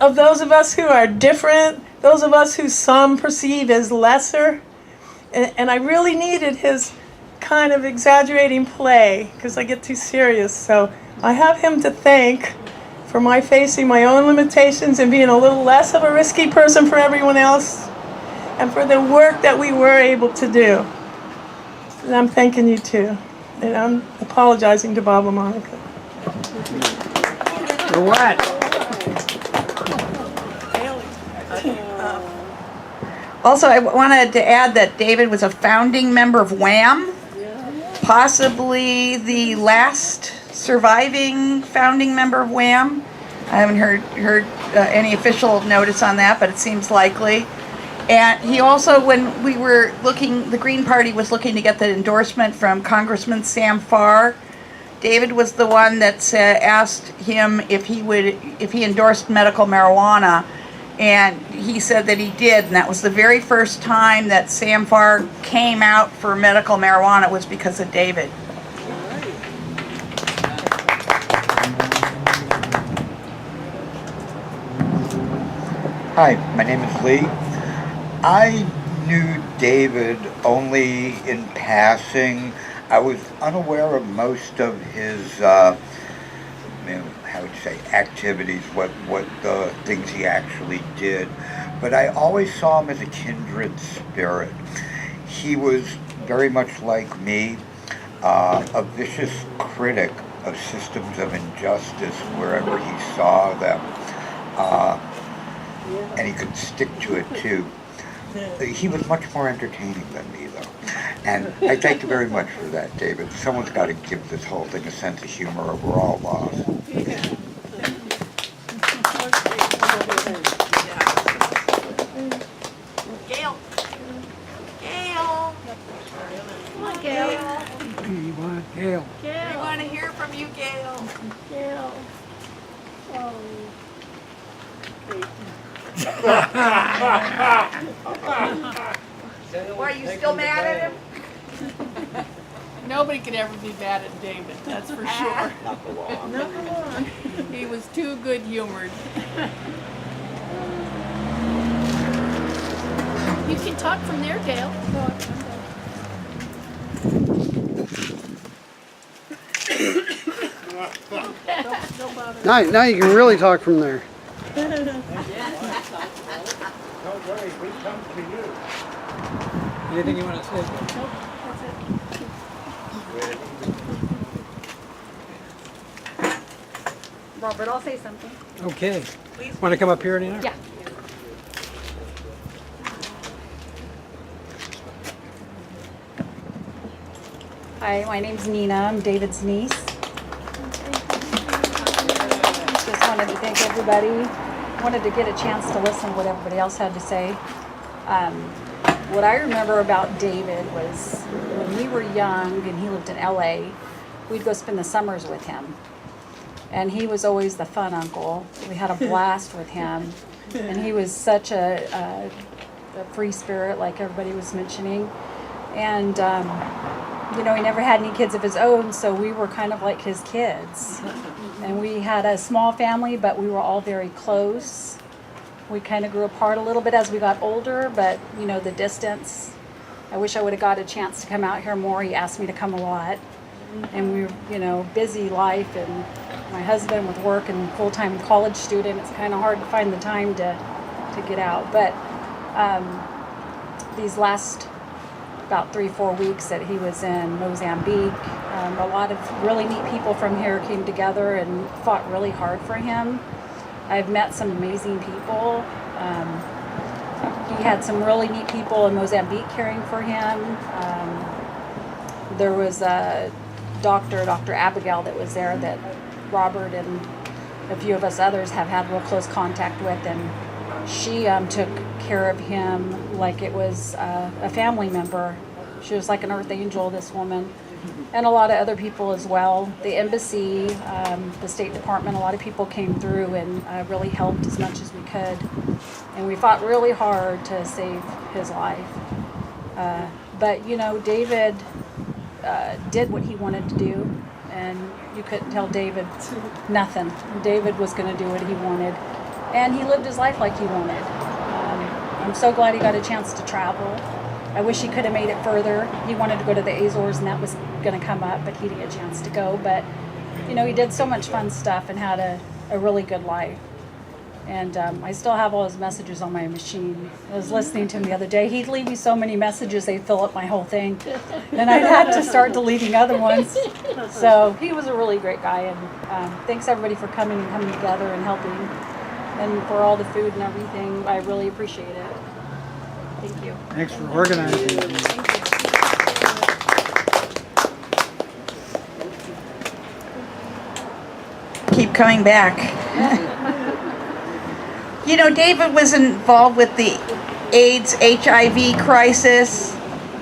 of those of us who are different, those of us who some perceive as lesser. And I really needed his kind of exaggerating play because I get too serious. So I have him to thank for my facing my own limitations and being a little less of a risky person for everyone else, and for the work that we were able to do. And I'm thanking you too. And I'm apologizing to Bob and Monica. For what? Also, I wanted to add that David was a founding member of Wham, possibly the last surviving founding member of Wham. I haven't heard any official notice on that, but it seems likely. And he also, when we were looking, the Green Party was looking to get the endorsement from Congressman Sam Farr. David was the one that asked him if he endorsed medical marijuana, and he said that he did, and that was the very first time that Sam Farr came out for medical marijuana was because of David. Hi, my name is Lee. I knew David only in passing. I was unaware of most of his, how would you say, activities, what the things he actually did. But I always saw him as a kindred spirit. He was very much like me, a vicious critic of systems of injustice wherever he saw them. And he could stick to it too. He was much more entertaining than me, though. And I thank you very much for that, David. Someone's got to give this whole thing a sense of humor, or we're all lost. Gail. Gail. Come on, Gail. You want Gail? We want to hear from you, Gail. Gail. Oh. Why, are you still mad at him? Nobody could ever be mad at David, that's for sure. Not the law. No, come on. He was too good humored. You can talk from there, Gail. Now you can really talk from there. Don't worry, we come to you. Anything you want to say? Nope, that's it. Robert, I'll say something. Okay. Want to come up here, Nina? Yeah. Hi, my name's Nina. I'm David's niece. Just wanted to thank everybody. Wanted to get a chance to listen to what everybody else had to say. What I remember about David was when we were young and he lived in LA, we'd go spend the summers with him. And he was always the fun uncle. We had a blast with him. And he was such a free spirit, like everybody was mentioning. And, he never had any kids of his own, so we were kind of like his kids. And we had a small family, but we were all very close. We kind of grew apart a little bit as we got older, but, the distance. I wish I would have got a chance to come out here more. He asked me to come a lot. And we were, busy life, and my husband with work and full-time college student, it's kind of hard to find the time to get out. But these last about 3-4 weeks that he was in Mozambique, a lot of really neat people from here came together and fought really hard for him. I've met some amazing people. He had some really neat people in Mozambique caring for him. There was a Dr. Abigail that was there that Robert and a few of us others have had real close contact with, and she took care of him like it was a family member. She was like an earth angel, this woman, and a lot of other people as well. The embassy, the State Department, a lot of people came through and really helped as much as we could. And we fought really hard to save his life. But David did what he wanted to do, and you couldn't tell David nothing. David was going to do what he wanted, and he lived his life like he wanted. I'm so glad he got a chance to travel. I wish he could have made it further. He wanted to go to the Azores, and that was going to come up, but he didn't get a chance to go. But he did so much fun stuff and had a a really good life. And I still have all his messages on my machine. I was listening to him the other day. He'd leave me so many messages, they'd fill up my whole thing. And I'd have to start deleting other ones. So he was a really great guy. And thanks everybody for coming and coming together and helping. And for all the food and everything. I really appreciate it. Thank you. Thanks for organizing. Keep coming back. You know, David was involved with the AIDS, HIV crisis,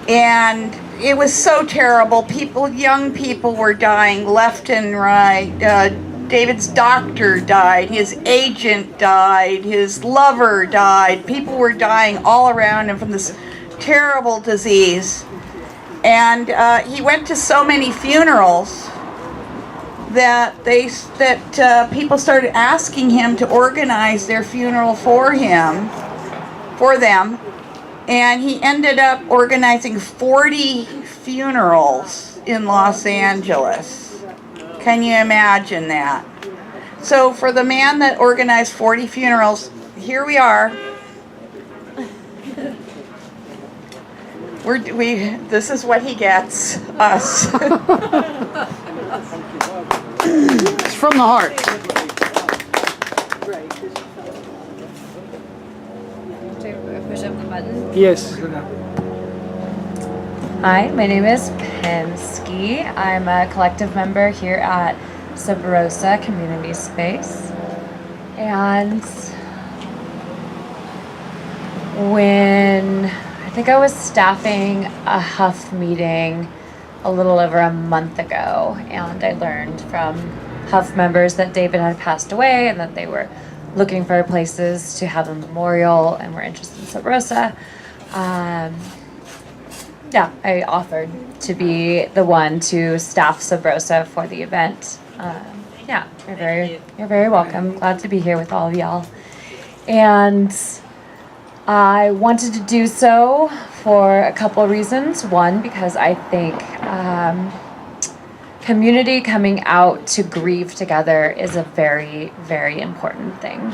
and it was so terrible. Young people were dying left and right. David's doctor died, his agent died, his lover died. People were dying all around him from this terrible disease. And he went to so many funerals that people started asking him to organize their funeral for them, and he ended up organizing 40 funerals in Los Angeles. Can you imagine that? So for the man that organized 40 funerals, here we are. This is what he gets us. It's from the heart. Push up the button. Yes. Hi, my name is Pensky. I'm a collective member here at SubRosa Community Space. And when I think I was staffing a Huff meeting a little over a month ago, and I learned from Huff members that David had passed away and that they were looking for places to have a memorial and were interested in SubRosa. I offered to be the one to staff SubRosa for the event. You're very welcome. Glad to be here with all of y'all. And I wanted to do so for a couple of reasons. One, because I think community coming out to grieve together is a very, very important thing.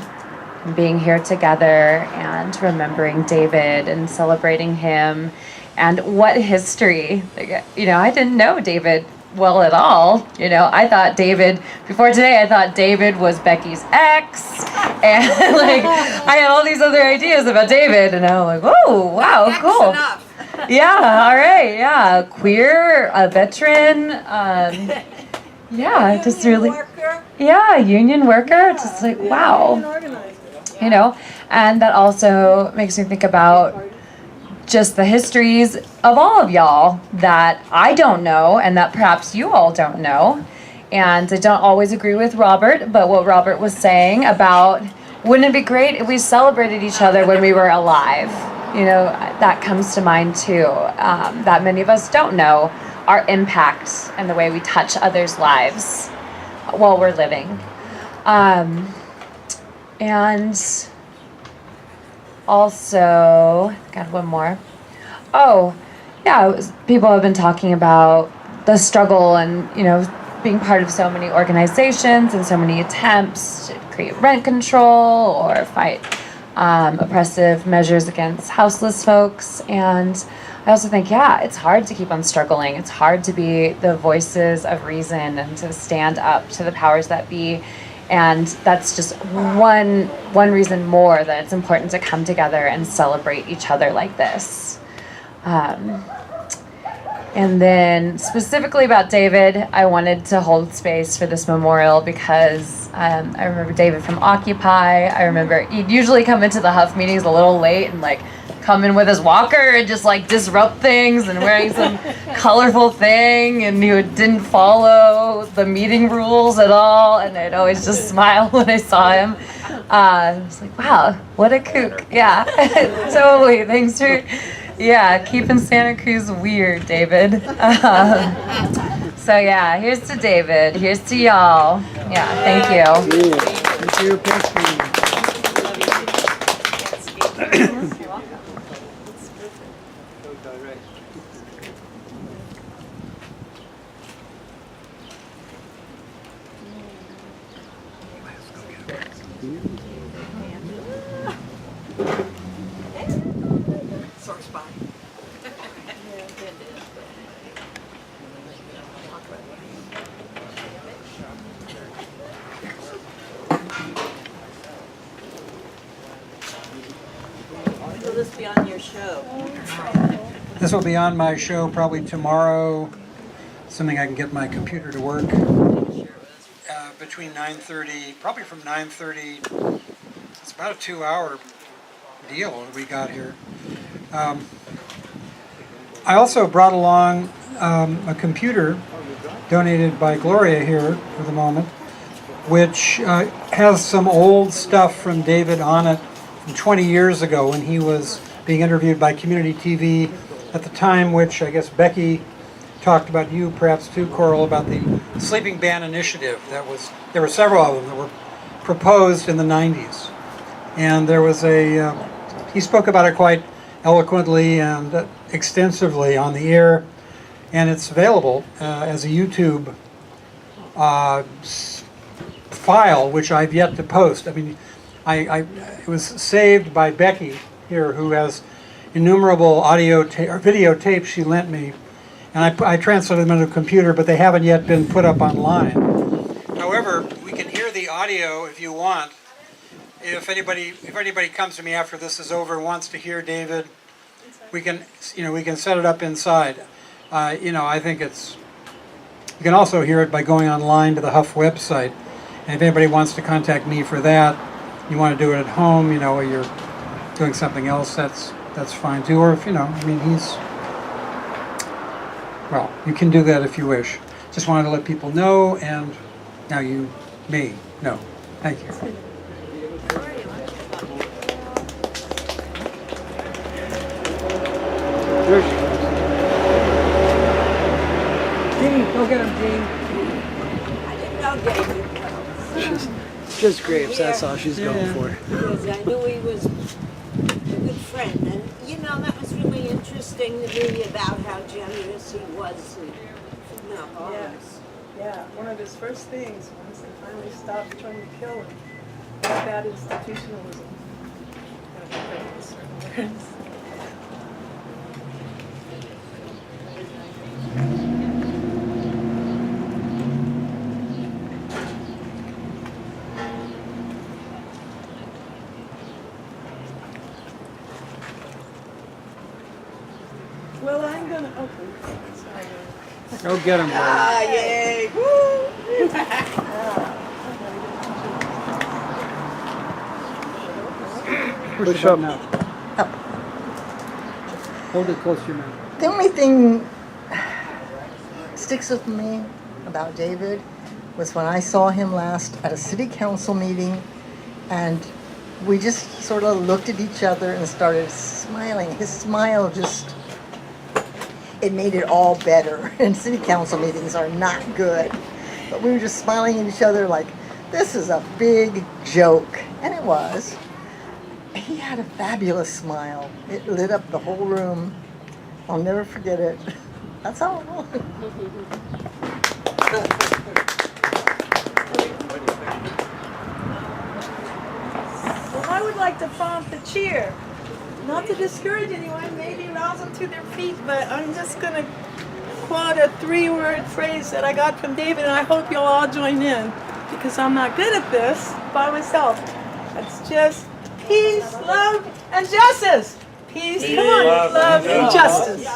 And being here together and remembering David and celebrating him and what history. I didn't know David well at all. I thought David, before today, I thought David was Becky's ex. And I had all these other ideas about David. And I'm like, oh, wow, cool. Yeah, all right, yeah. Queer, a veteran. Just really. Yeah, union worker. Just like, wow. And that also makes me think about just the histories of all of y'all that I don't know and that perhaps you all don't know. And I don't always agree with Robert, but what Robert was saying about, wouldn't it be great if we celebrated each other when we were alive? That comes to mind too. That many of us don't know our impact and the way we touch others' lives while we're living. And also, got one more. People have been talking about the struggle and, being part of so many organizations and so many attempts to create rent control or fight oppressive measures against houseless folks. And I also think, it's hard to keep on struggling. It's hard to be the voices of reason and to stand up to the powers that be. And that's just one reason more that it's important to come together and celebrate each other like this. And then specifically about David, I wanted to hold space for this memorial because I remember David from Occupy. I remember he'd usually come into the Huff meetings a little late and come in with his walker and just disrupt things and wearing some colorful thing, and he didn't follow the meeting rules at all, and I'd always just smile when I saw him. I was like, wow, what a kook. Yeah, totally. Thanks for keeping Santa Cruz weird, David. Here's to David. Here's to y'all. Thank you. Thank you, Pensky. This will be on my show probably tomorrow, assuming I can get my computer to work. Between 9:30, probably from 9:30. It's about a 2-hour deal that we got here. I also brought along a computer donated by Gloria here for the moment, which has some old stuff from David on it from 20 years ago when he was being interviewed by community TV at the time, which I guess Becky talked about, you perhaps too, Coral, about the sleeping ban initiative. There were several of them that were proposed in the 90s. And there was he spoke about it quite eloquently and extensively on the air, and it's available as a YouTube file, which I've yet to post. I mean, it was saved by Becky here, who has innumerable video tapes she lent me, and I transferred them into a computer, but they haven't yet been put up online. However, we can hear the audio if you want. If anybody comes to me after this is over and wants to hear David, we can set it up inside. I think you can also hear it by going online to the Huff website. And if anybody wants to contact me for that, you want to do it at home, while you're doing something else, that's fine too. Or if, you can do that if you wish. Just wanted to let people know, and now you may know. Thank you. There she goes. Dean, go get him, Dean. I didn't know David. She's just grapes, that's all she's going for. Because I knew he was a good friend. And, that was really interesting to me about how generous he was in the homes. Yes. Yeah, one of his first things, once they finally stopped trying to kill him, was that institutionalism. Well, I'm gonna open. Sorry. Go get him, boy. Ah, yay! Woo! Push up now. Hold it close to your mouth. The only thing sticks with me about David was when I saw him last at a city council meeting, and we just sort of looked at each other and started smiling. His smile it made it all better. And city council meetings are not good. But we were just smiling at each other like, this is a big joke. And it was. He had a fabulous smile. It lit up the whole room. I'll never forget it. That's all. Well, I would like to prompt the cheer. Not to discourage anyone, maybe rouse them to their feet, but I'm just going to quote a 3-word phrase that I got from David, and I hope you'll all join in, because I'm not good at this by myself. It's just peace, love, and justice. Peace, come on, love, and justice.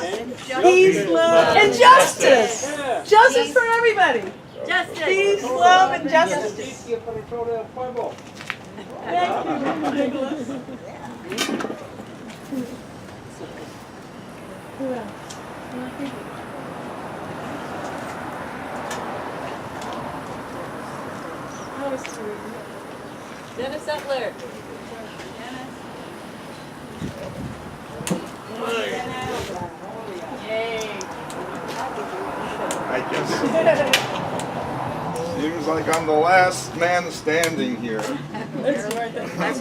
Peace, love, and justice. Justice for everybody. Justice. Peace, love, and justice. Thank you, Nicholas. Dennis Etler. I guess. Seems like I'm the last man standing here.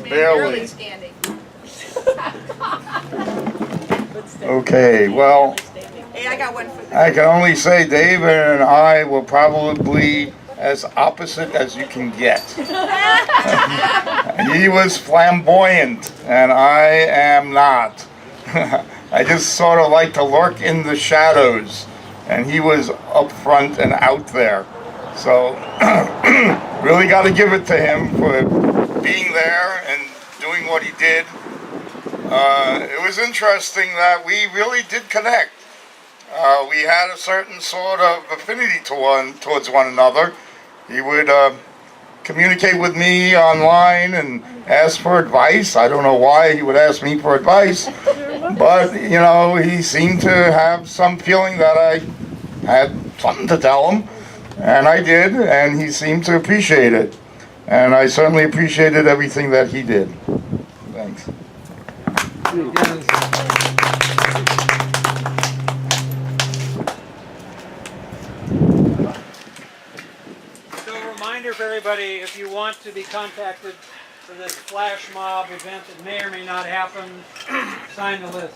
Barely. standing. Okay, well, Hey, I got one for the... I can only say David and I were probably as opposite as you can get. He was flamboyant, and I am not. I just sort of like to lurk in the shadows, and he was up front and out there. So, really got to give it to him for being there and doing what he did. It was interesting that we really did connect. We had a certain sort of affinity towards one another. He would communicate with me online and ask for advice. I don't know why he would ask me for advice, but you know, he seemed to have some feeling that I had something to tell him, and I did, and he seemed to appreciate it. And I certainly appreciated everything that he did. Thanks. So a reminder for everybody, if you want to be contacted for this flash mob event that may or may not happen, sign the list.